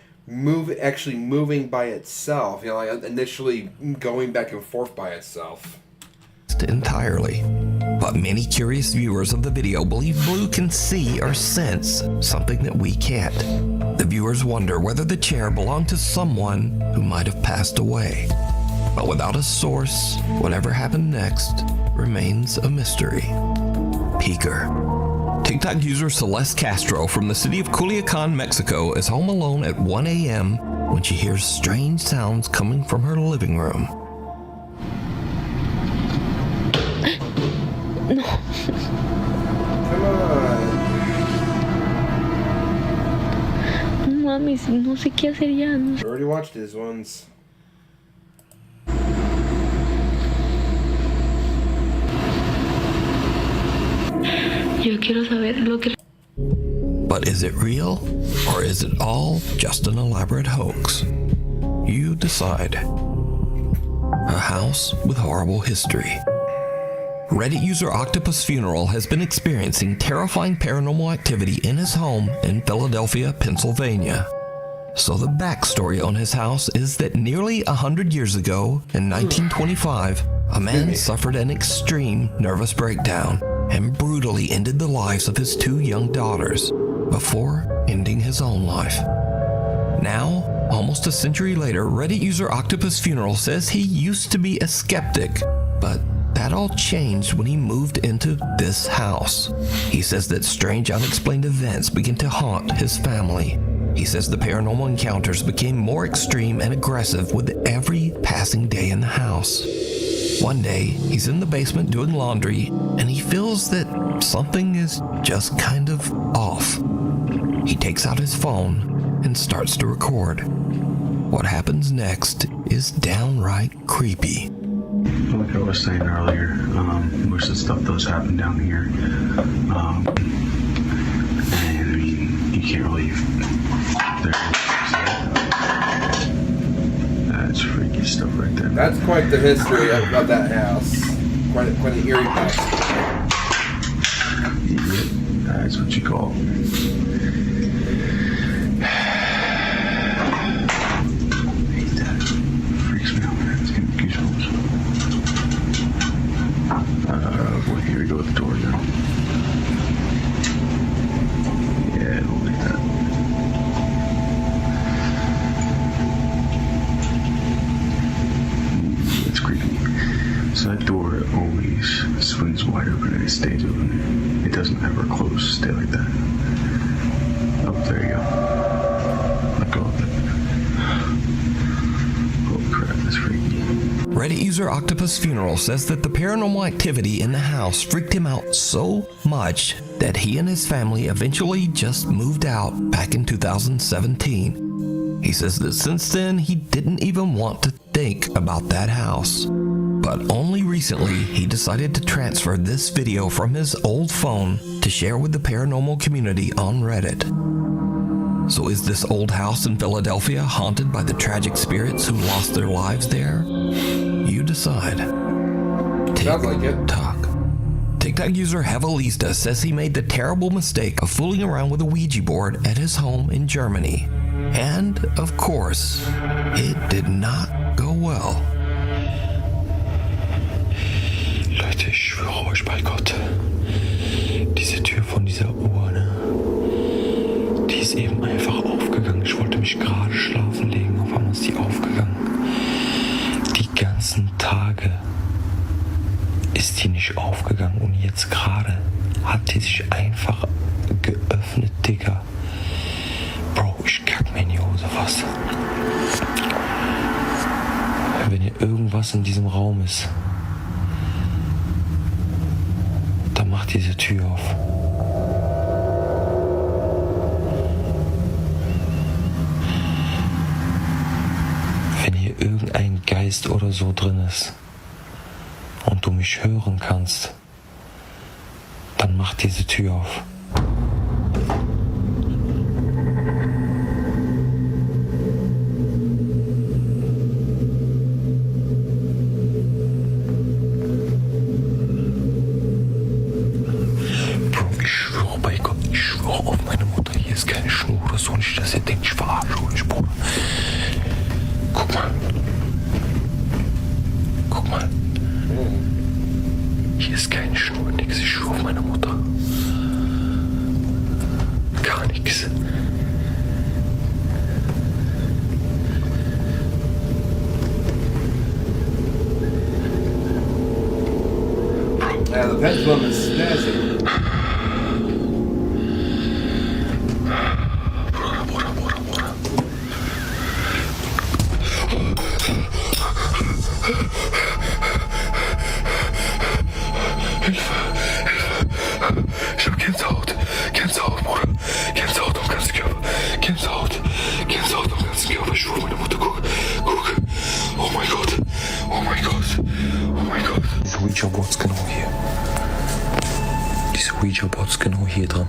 actually moving by itself, you know, like initially going back and forth by itself. Entirely. But many curious viewers of the video believe Blue can see or sense something that we can't. The viewers wonder whether the chair belonged to someone who might have passed away. But without a source, whatever happened next remains a mystery. Peeker. TikTok user Celeste Castro from the city of Culiacan, Mexico is home alone at 1 a.m. when she hears strange sounds coming from her living room. No. Come on. No mames, no sé qué hacer ya. No. I already watched these ones. Yo quiero saber lo que... But is it real, or is it all just an elaborate hoax? You decide. A house with horrible history. Reddit user Octopus Funeral has been experiencing terrifying paranormal activity in his home in Philadelphia, Pennsylvania. So the backstory on his house is that nearly 100 years ago, in 1925, a man suffered an extreme nervous breakdown and brutally ended the lives of his 2 young daughters before ending his own life. Now, almost a century later, Reddit user Octopus Funeral says he used to be a skeptic, but that all changed when he moved into this house. He says that strange unexplained events began to haunt his family. He says the paranormal encounters became more extreme and aggressive with every passing day in the house. One day, he's in the basement doing laundry, and he feels that something is just kind of off. he takes out his phone and starts to record. What happens next is downright creepy. Like I was saying earlier, most of the stuff does happen down here. And I mean, you can't really. That's freaky stuff right there. That's quite the history of that house. Quite an eerie backstory. That's what you call it. Boy, here we go with the door again. Yeah, we'll make that. It's creepy. So that door always swings wide open and it stays open. It doesn't ever close, stay like that. Oh, there you go. Let go of it. Oh crap, that's freaky. Reddit user Octopus Funeral says that the paranormal activity in the house freaked him out so much that he and his family eventually just moved out back in 2017. He says that since then he didn't even want to think about that house. But only recently he decided to transfer this video from his old phone to share with the paranormal community on Reddit. So is this old house in Philadelphia haunted by the tragic spirits who lost their lives there? You decide. TikTok. TikTok user Hevelista says he made the terrible mistake of fooling around with a Ouija board at his home in Germany. And, of course, it did not go well. Leute, ich schwöre euch bei Gott, diese Tür von dieser Uhr, ne? Die ist eben einfach aufgegangen. Ich wollte mich gerade schlafen legen, auf einmal ist die aufgegangen. Die ganzen Tage ist die nicht aufgegangen und jetzt gerade hat die sich einfach geöffnet, Digga. Bro, ich kack mir in die Hose fast. Wenn hier irgendwas in diesem Raum ist, dann macht diese Tür auf. Wenn hier irgendein Geist oder so drin ist und du mich hören kannst, dann mach diese Tür auf. Bro, ich schwöre bei Gott, ich schwöre auf meine Mutter, hier ist keine Schnur oder so, nicht, dass ihr denkt, ich verarsche euch, Bruder. Guck mal. Guck mal. Hier ist keine Schnur, nix. Ich schwöre auf meine Mutter. Gar nix. Yeah, the pendulum is snazzy. Ich hab Gänsehaut. Gänsehaut, Bruder. Gänsehaut am ganzen Körper. Gänsehaut. Gänsehaut am ganzen Körper. Ich schwöre, meine Mutter, guck. Guck. Oh mein Gott. Oh mein Gott. Oh mein Gott. Diese Ouija-Boards genau hier. Diese Ouija-Boards genau hier dran.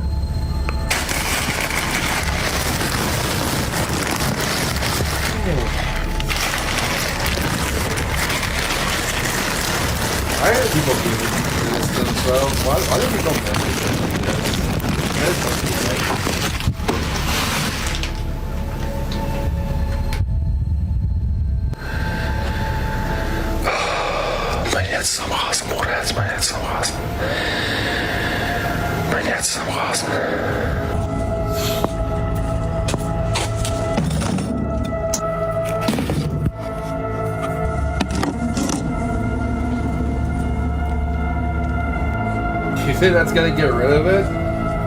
Why are people doing this themselves? Why do people message Mein Herz ist am Rasen, Bruder. Mein Herz ist am Rasen. Mein Herz ist am Rasen. You think that's gonna get rid of it?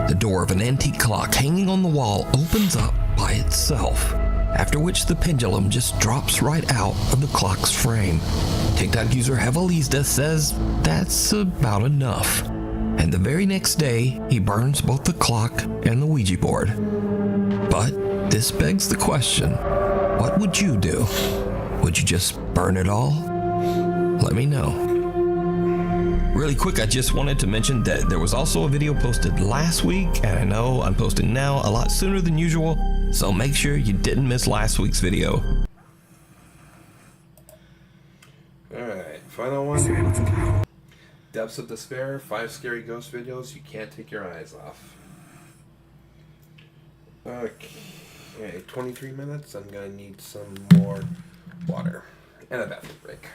The door of an antique clock hanging on the wall opens up by itself, after which the pendulum just drops right out of the clock's frame. TikTok user Hevelista says that's about enough. And the very next day, he burns both the clock and the Ouija board. But this begs the question, what would you do? Would you just burn it all? Let me know. Really quick, I just wanted to mention that there was also a video posted last week, and I know I'm posting now a lot sooner than usual, so make sure you didn't miss last week's video. Alright, final one. Depths of Despair, 5 scary ghost videos you can't take your eyes off. Okay, 23 minutes. I'm gonna need some more water and a bathroom break.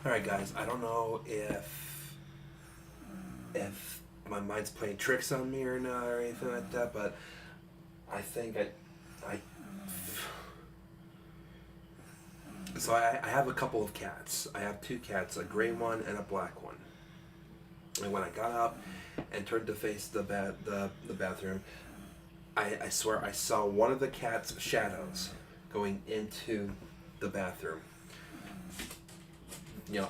Alright guys, I don't know if my mind's playing tricks on me or not or anything like that, but I think so I have a couple of cats. I have 2 cats, a gray one and a black one. And when I got up and turned to face the bathroom, I swear I saw one of the cat's shadows going into the bathroom. You know,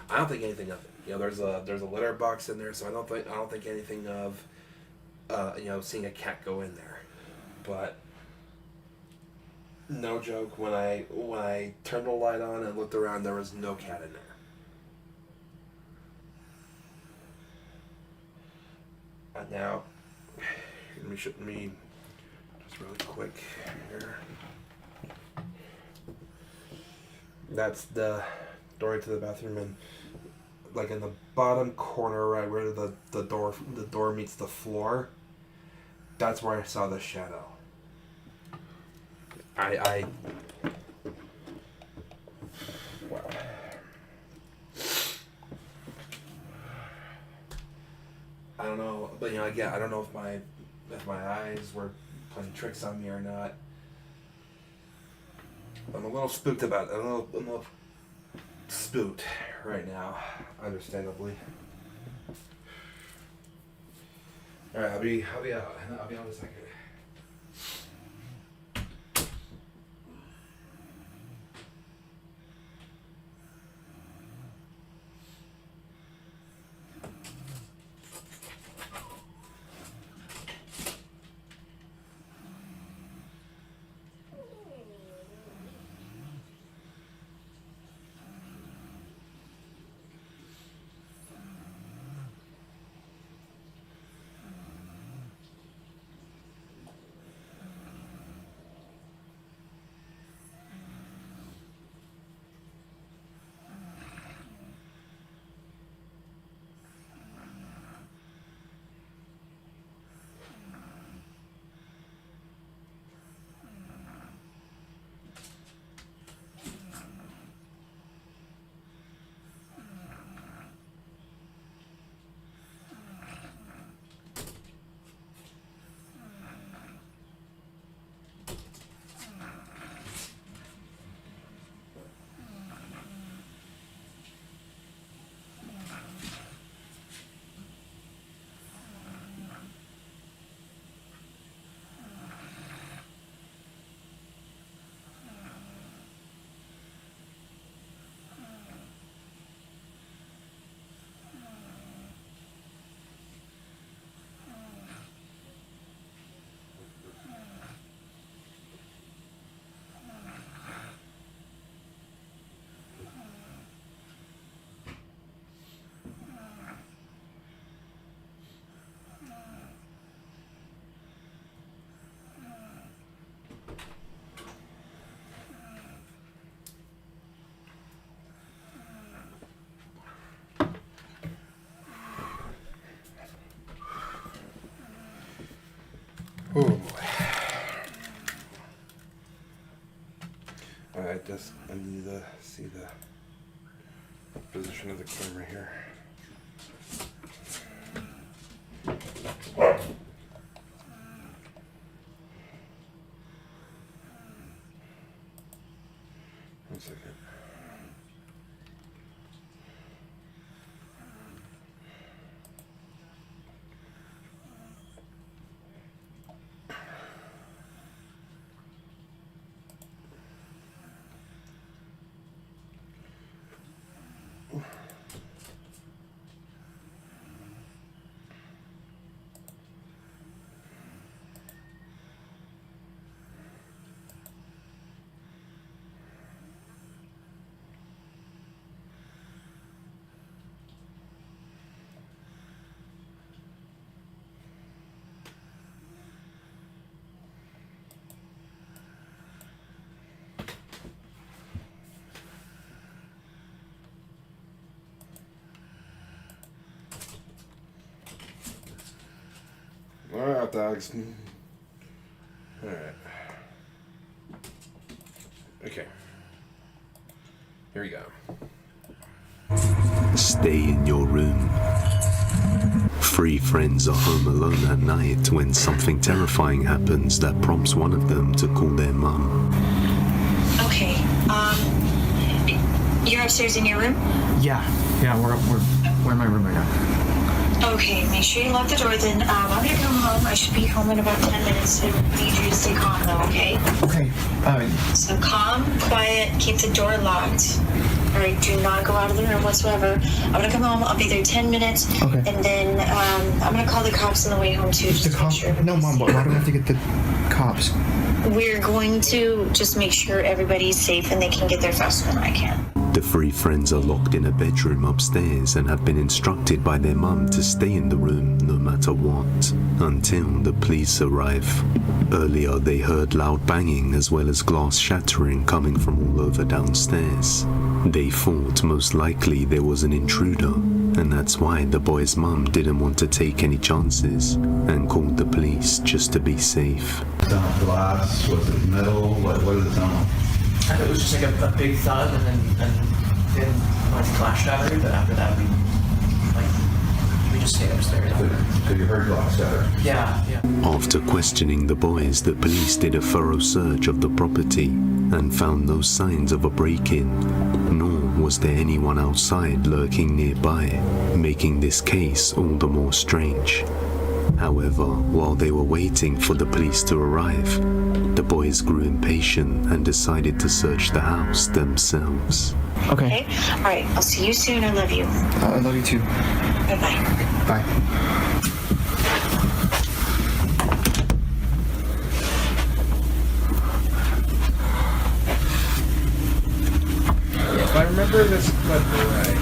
I don't think anything of it. You know, there's a litter box in there, so I don't think anything of you know, seeing a cat go in there. But no joke, when I turned the light on and looked around, there was no cat in there. And now, let me just really quick here. That's the door to the bathroom, and like in the bottom corner, right where the door meets the floor, that's where I saw the shadow. Wow. I don't know, but you know, again, I don't know if my eyes were playing tricks on me or not. I'm a little spooked about it. I'm a little spooked right now, understandably. Alright, I'll be out. I'll be on in a second. Oh boy. Alright, I need to see the position of the camera here. One second. hot dogs. Alright. Okay. Here we go. Stay in your room. 3 friends are home alone at night when something terrifying happens that prompts one of them to call their mum. Okay, you're upstairs in your room? Yeah, we're in my room right now. Okay, make sure you lock the door then. I'm gonna come home. I should be home in about 10 minutes. I need you to stay calm though, okay? Okay, So calm, quiet, keep the door locked. Alright, do not go out of the room whatsoever. I'm gonna come home, I'll be there 10 minutes. Okay. And then I'm gonna call the cops on the way home too. Just the to make cops? sure. No, Mom, why do we have to get the cops? We're going to just make sure everybody's safe and they can get there faster than I can. The 3 friends are locked in a bedroom upstairs and have been instructed by their mum to stay in the room no matter what, until the police arrive. Earlier they heard loud banging as well as glass shattering coming from all over downstairs. They thought most likely there was an intruder, and that's why the boy's mum didn't want to take any chances and called the police just to be safe. Glass? Was it metal? What did it sound? And it was just like a big thud, and then like glass shattered. But after that, we just stayed upstairs. So you heard glass shatter? Yeah. After questioning the boys, the police did a thorough search of the property and found no signs of a break-in, nor was there anyone outside lurking nearby, making this case all the more strange. However, while they were waiting for the police to arrive, the boys grew impatient and decided to search the house themselves. Okay. Alright, I'll see you soon. I love you. I love you too. Bye-bye. Bye. If I remember this clip right,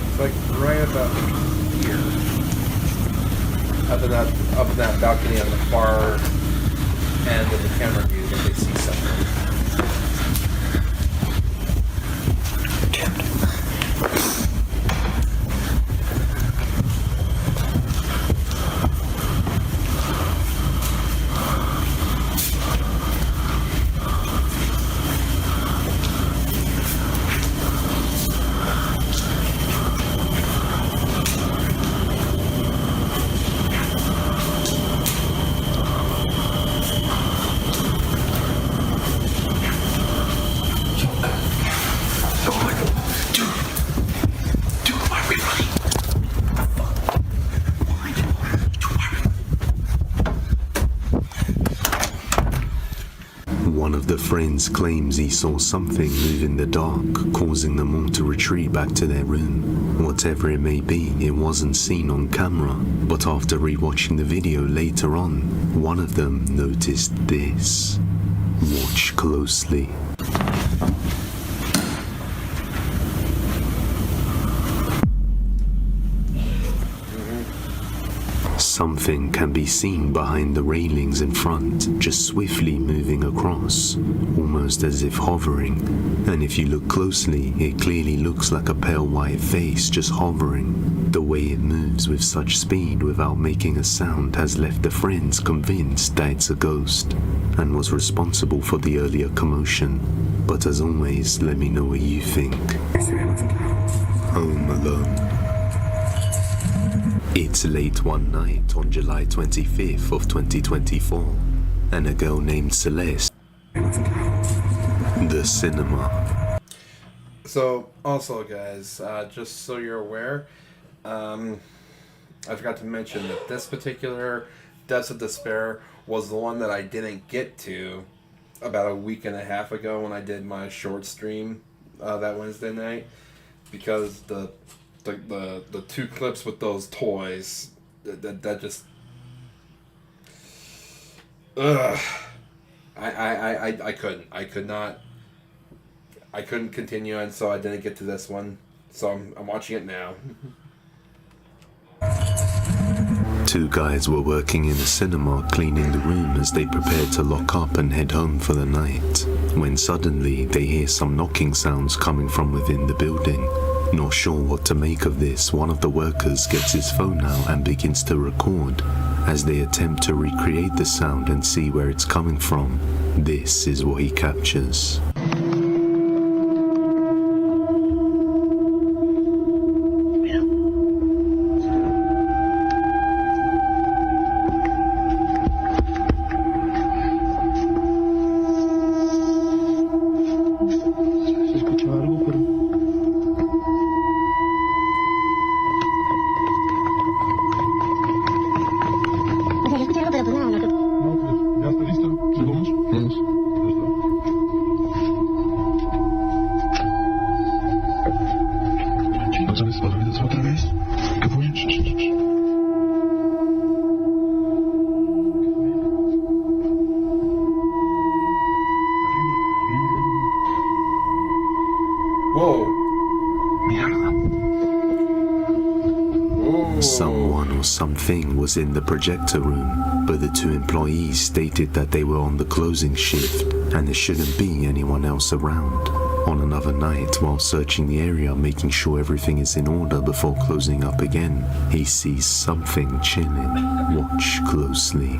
it's like right about here. Up in that balcony on the far end of the camera view that they see something. One of the friends claims he saw something move in the dark, causing them all to retreat back to their room. Whatever it may be, it wasn't seen on camera, but after rewatching the video later on, one of them noticed this. Watch closely. Something can be seen behind the railings in front, just swiftly moving across, almost as if hovering. And if you look closely, it clearly looks like a pale white face just hovering. The way it moves with such speed without making a sound has left the friends convinced that it's a ghost, and was responsible for the earlier commotion. But as always, let me know what you think. Home Alone. It's late one night on July 25th of 2024, and a girl named Celeste. The cinema. So, also guys, just so you're aware, I forgot to mention that this particular Depths of Despair was the one that I didn't get to about a week and a half ago when I did my short stream that Wednesday night, because the 2 clips with those toys that just I couldn't continue, and so I didn't get to this one, so I'm watching it now. 2 guys were working in a cinema cleaning the room as they prepared to lock up and head home for the night, when suddenly they hear some knocking sounds coming from within the building, Not sure what to make of this, one of the workers gets his phone out and begins to record. As they attempt to recreate the sound and see where it's coming from, this is what he captures. Someone or something was in the projector room, but the two employees stated that they were on the closing shift and there shouldn't be anyone else around. On another night, while searching the area, making sure everything is in order before closing up again, he sees something chilling. Watch closely.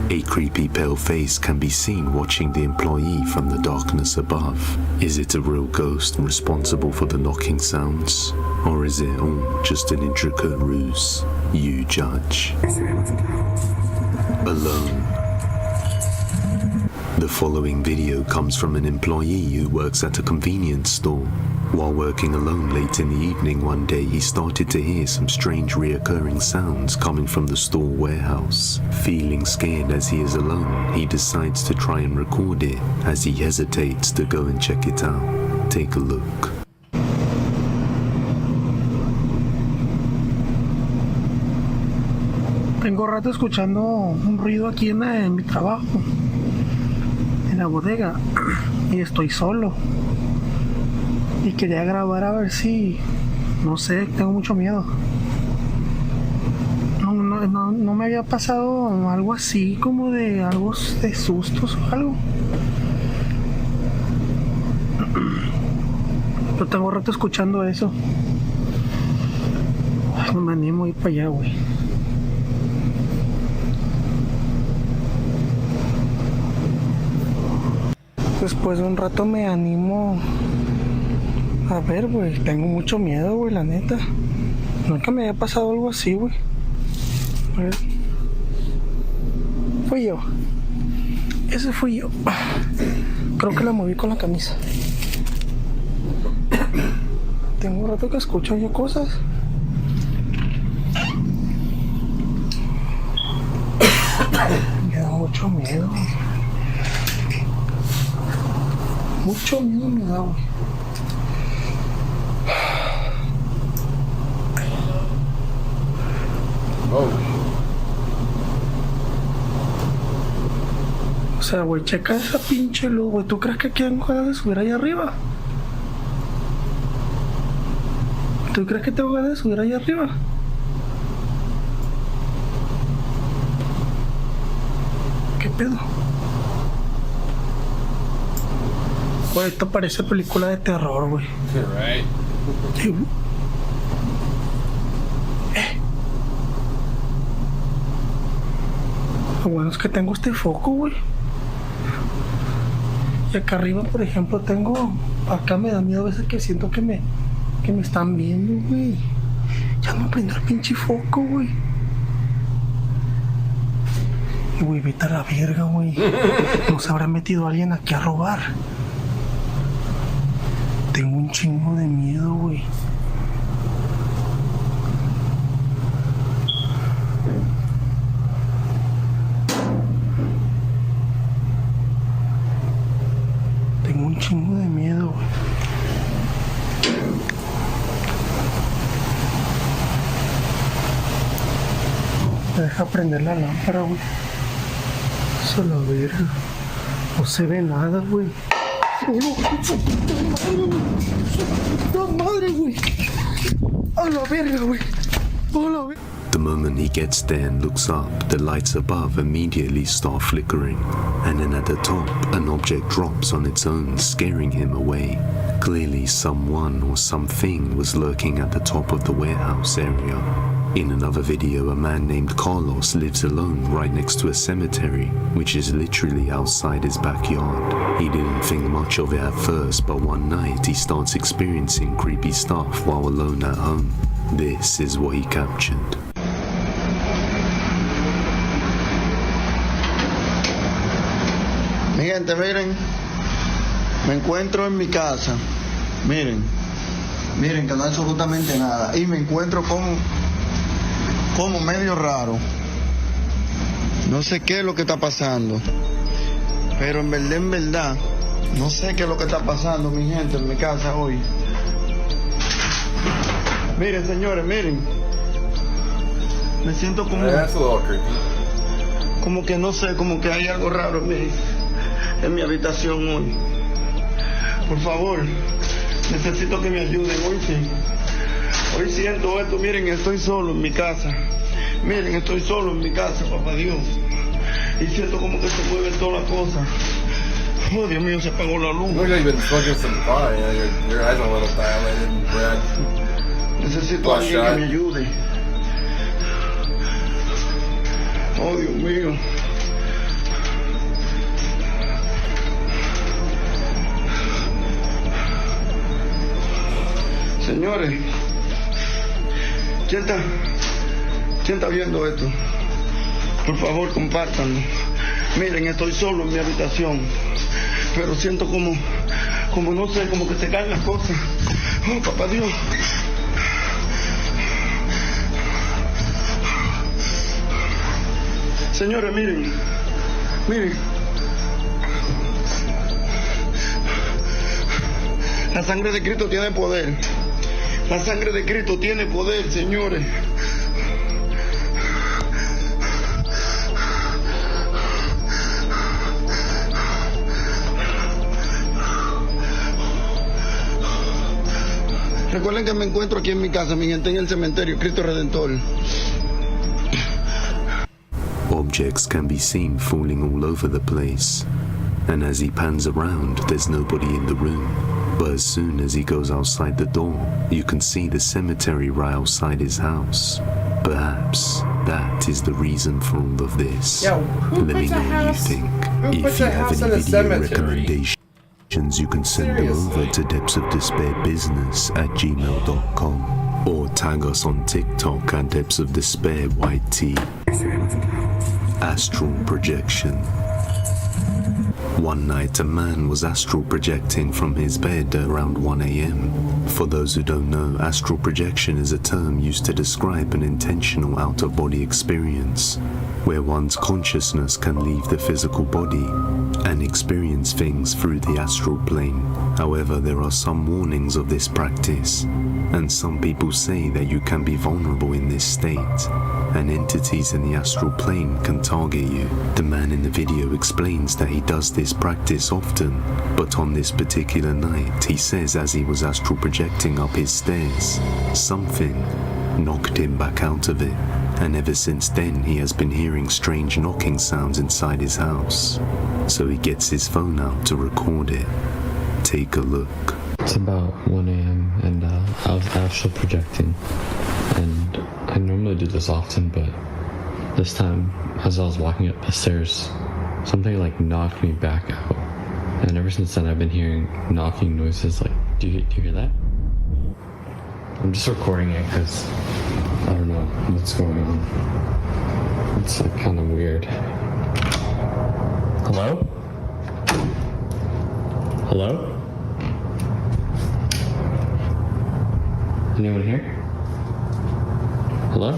A creepy pale face can be seen watching the employee from the darkness above. Is it a real ghost responsible for the knocking sounds? Or is it all just an intricate ruse? You judge. Alone. The following video comes from an employee who works at a convenience store. While working alone late in the evening one day, he started to hear some strange reoccurring sounds coming from the store warehouse. Feeling scared as he is alone, he decides to try and record it as he hesitates to go and check it out. Take a look. Tengo rato escuchando un ruido aquí en mi trabajo, en la bodega, y estoy solo. Y quería grabar a ver si, no sé, tengo mucho miedo. No me había pasado algo así, como de algo de sustos o algo. Pero tengo rato escuchando eso. Ay, no me animo a ir para allá, güey. Después de un rato me animo a ver, güey. Tengo mucho miedo, güey, la neta. Nunca me había pasado algo así, güey. A ver. Fui yo. Ese fui yo. Creo que la moví con la camisa. Tengo un rato que escucho yo cosas. Me da mucho miedo. Mucho miedo me da, güey. O sea, güey, checa esa pinche luz, güey. ¿Tú crees que quieren ganas de subir allá arriba? ¿Tú crees que tengo ganas de subir allá arriba? ¿Qué pedo? Güey, esto parece película de terror, güey. Right. Sí, güey. Lo bueno es que tengo este foco, güey. Y acá arriba, por ejemplo, tengo... Acá me da miedo a veces que siento que me están viendo, güey. Ya no prendo el pinche foco, güey. Güey, vete a la verga, güey. No se habrá metido alguien aquí a robar. Tengo un chingo de miedo, güey. deja prender la lámpara, güey. Eso la verga. No se ve nada, güey. ¡Oh, madre, güey! ¡A la verga, güey! ¡A la verga! The moment he gets there and looks up, the lights above immediately start flickering, and then at the top, an object drops on its own, scaring him away. Clearly someone or something was lurking at the top of the warehouse area. In another video, a man named Carlos lives alone right next to a cemetery, which is literally outside his backyard. He didn't think much of it at first, but one night he starts experiencing creepy stuff while alone at home. This is what he captured. Mi gente, miren, me encuentro en mi casa, miren que no hay absolutamente nada, y me encuentro como medio raro, no sé qué es lo que está pasando, pero en verdad, no sé qué es lo que está pasando, mi gente, en mi casa hoy. Miren, señores, miren, me siento como que no sé, como que hay algo raro en mi habitación hoy. Por favor, necesito que me ayuden. Hoy siento esto. Miren, estoy solo en mi casa. Miren, estoy solo en mi casa, papá Dios. Y siento como que se mueven todas las cosas. Oh, Dios mío, se apagó la luz. Necesito a alguien que me ayude. Oh, Dios mío. Señores, ¿quién está viendo esto? Por favor, compártanlo. Miren, estoy solo en mi habitación, pero siento como no sé, como que se caen las cosas. Oh, papá Dios. Señores, miren. La sangre de Cristo tiene poder. La sangre de Cristo tiene poder, señores. Recuerden que me encuentro aquí en mi casa, mi gente, en el cementerio Cristo Redentor. Objects can be seen falling all over the place, and as he pans around, there's nobody in the room. But as soon as he goes outside the door, you can see the cemetery right outside his house. Perhaps that is the reason for all of this. Yeah, Let me know what you think. If you have any video recommendations, you can send them over to depthsofdespairbusiness@gmail.com or tag us on TikTok at depthsofdespair_YT. Astral projection. One night, a man was astral projecting from his bed around 1 a.m. For those who don't know, astral projection is a term used to describe an intentional out-of-body experience, where one's consciousness can leave the physical body and experience things through the astral plane. However, there are some warnings of this practice, and some people say that you can be vulnerable in this state, and entities in the astral plane can target you. The man in the video explains that he does this practice often, but on this particular night, he says as he was astral projecting up his stairs, something knocked him back out of it, and ever since then he has been hearing strange knocking sounds inside his house. So he gets his phone out to record it. Take a look. It's about 1 a.m. and I was astral projecting, and I normally do this often, but this time as I was walking up the stairs, something like knocked me back out, and ever since then I've been hearing knocking noises. Like, do you hear that? I'm just recording it because I don't know what's going on. It's like kind of weird. Hello? Hello? Anyone here? Hello?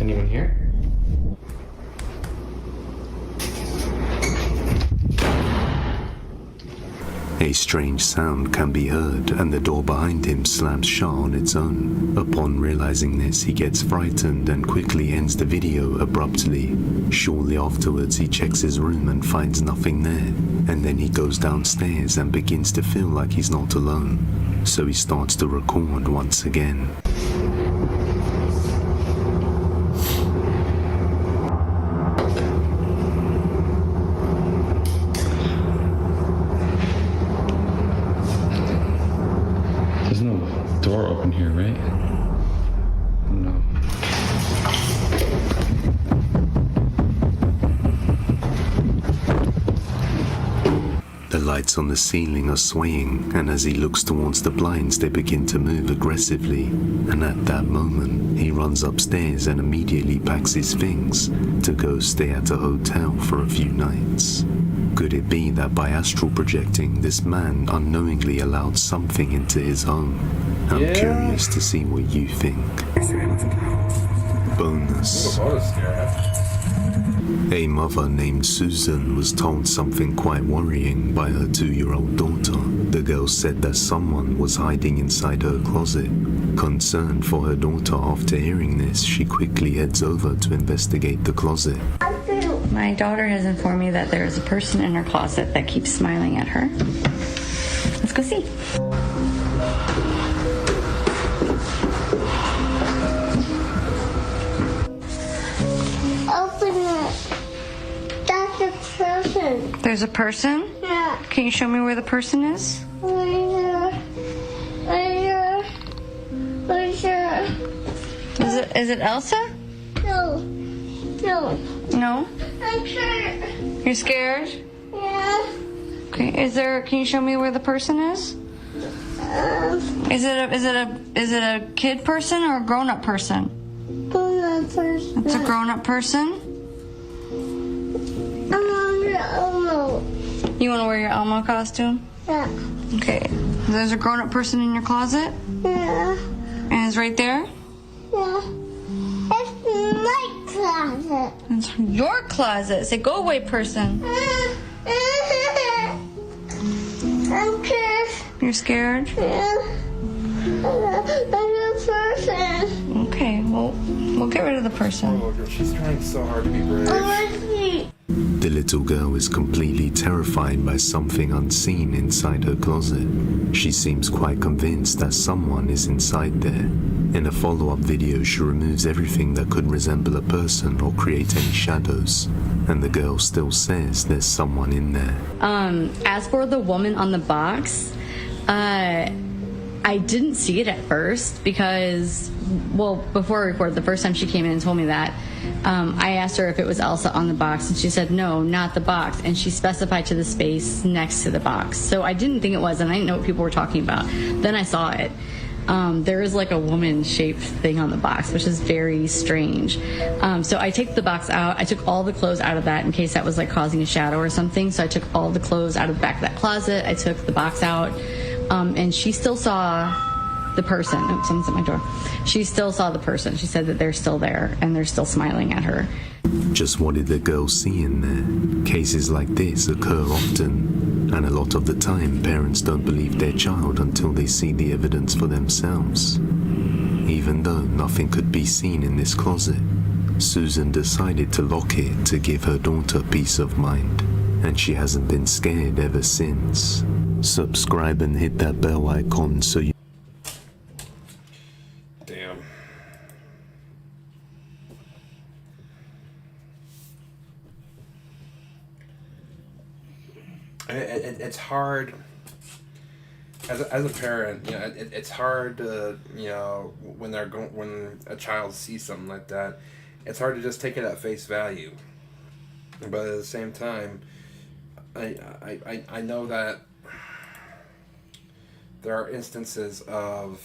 Anyone here? A strange sound can be heard and the door behind him slams shut on its own. Upon realizing this, he gets frightened and quickly ends the video abruptly. Shortly afterwards, he checks his room and finds nothing there, and then he goes downstairs and begins to feel like he's not alone. So he starts to record once again. There's no door open here, right? No. The lights on the ceiling are swaying, and as he looks towards the blinds, they begin to move aggressively. And at that moment, he runs upstairs and immediately packs his things to go stay at a hotel for a few nights. Could it be that by astral projecting, this man unknowingly allowed something into his home? I'm curious to see what you think. Bonus. A mother named Susan was told something quite worrying by her 2-year-old daughter. The girl said that someone was hiding inside her closet. Concerned for her daughter after hearing this, she quickly heads over to investigate the closet. My daughter has informed me that there is a person in her closet that keeps smiling at her. Let's go see. Open it. That's a person. There's a person? Yeah. Can you show me where the person is? Right here. Right here. Right here. Is it Elsa? No. No. No? I'm scared. You're scared? Yeah. Okay. Can you show me where the person is? Is it a kid person or a grown-up person? Grown-up person. It's a grown-up person? I'm on the Elmo. You want to wear your Elmo costume? Yeah. Okay. There's a grown-up person in your closet? Yeah. And it's right there? Yeah. It's my closet. It's your closet. Say, go away, person. I'm scared. You're scared? Yeah. I'm a person. Okay, well, we'll get rid of the person. Oh, she's trying so hard to be brave. The little girl is completely terrified by something unseen inside her closet. She seems quite convinced that someone is inside there. In a follow-up video, she removes everything that could resemble a person or create any shadows, and the girl still says there's someone in there. As for the woman on the box, I didn't see it at first because, well, before I recorded, the first time she came in and told me that, I asked her if it was Elsa on the box, and she said, no, not the box, and she specified to the space next to the box. So I didn't think it was, and I didn't know what people were talking about. Then I saw it. There is like a woman-shaped thing on the box, which is very strange. So I take the box out. I took all the clothes out of that in case that was like causing a shadow or something. So I took all the clothes out of the back of that closet. I took the box out, and she still saw the person. Oh, someone's at my door. She still saw the person. She said that they're still there and they're still smiling at her. Just what did the girl see in there? Cases like this occur often, and a lot of the time parents don't believe their child until they see the evidence for themselves. Even though nothing could be seen in this closet, Susan decided to lock it to give her daughter peace of mind, and she hasn't been scared ever since. Subscribe and hit that bell icon so you... Damn. It's hard as a parent, you know. It's hard to, you know, when a child sees something like that, it's hard to just take it at face value. But at the same time, I know that there are instances of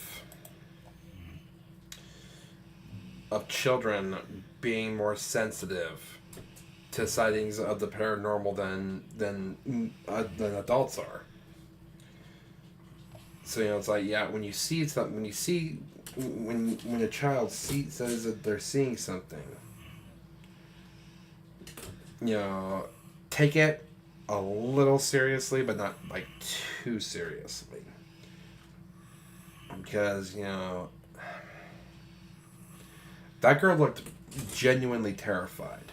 children being more sensitive to sightings of the paranormal than adults are. So, you know, it's like, yeah, when you see something, when a child says that they're seeing something, you know, take it a little seriously, but not like too seriously. Because, you know, that girl looked genuinely terrified.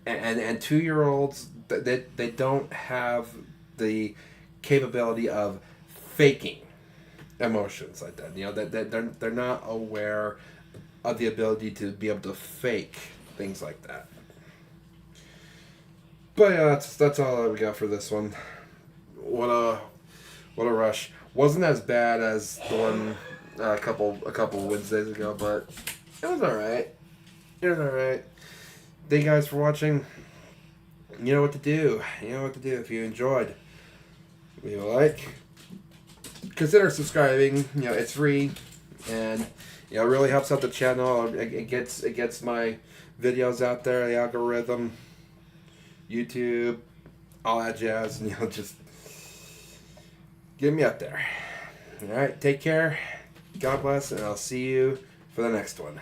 And 2-year-olds, they don't have the capability of faking emotions like that. You know, they're not aware of the ability to be able to fake things like that. But yeah, that's all that we got for this one. What a rush. Wasn't as bad as the one a couple Wednesdays ago, but it was alright. It was alright. Thank you guys for watching. You know what to do. You know what to do. If you enjoyed, leave a like. Consider subscribing. You know, it's free, and you know, it really helps out the channel. It gets my videos out there, the algorithm, YouTube, all that jazz. And, you know, just get me up there. All right, take care. God bless, and I'll see you for the next one.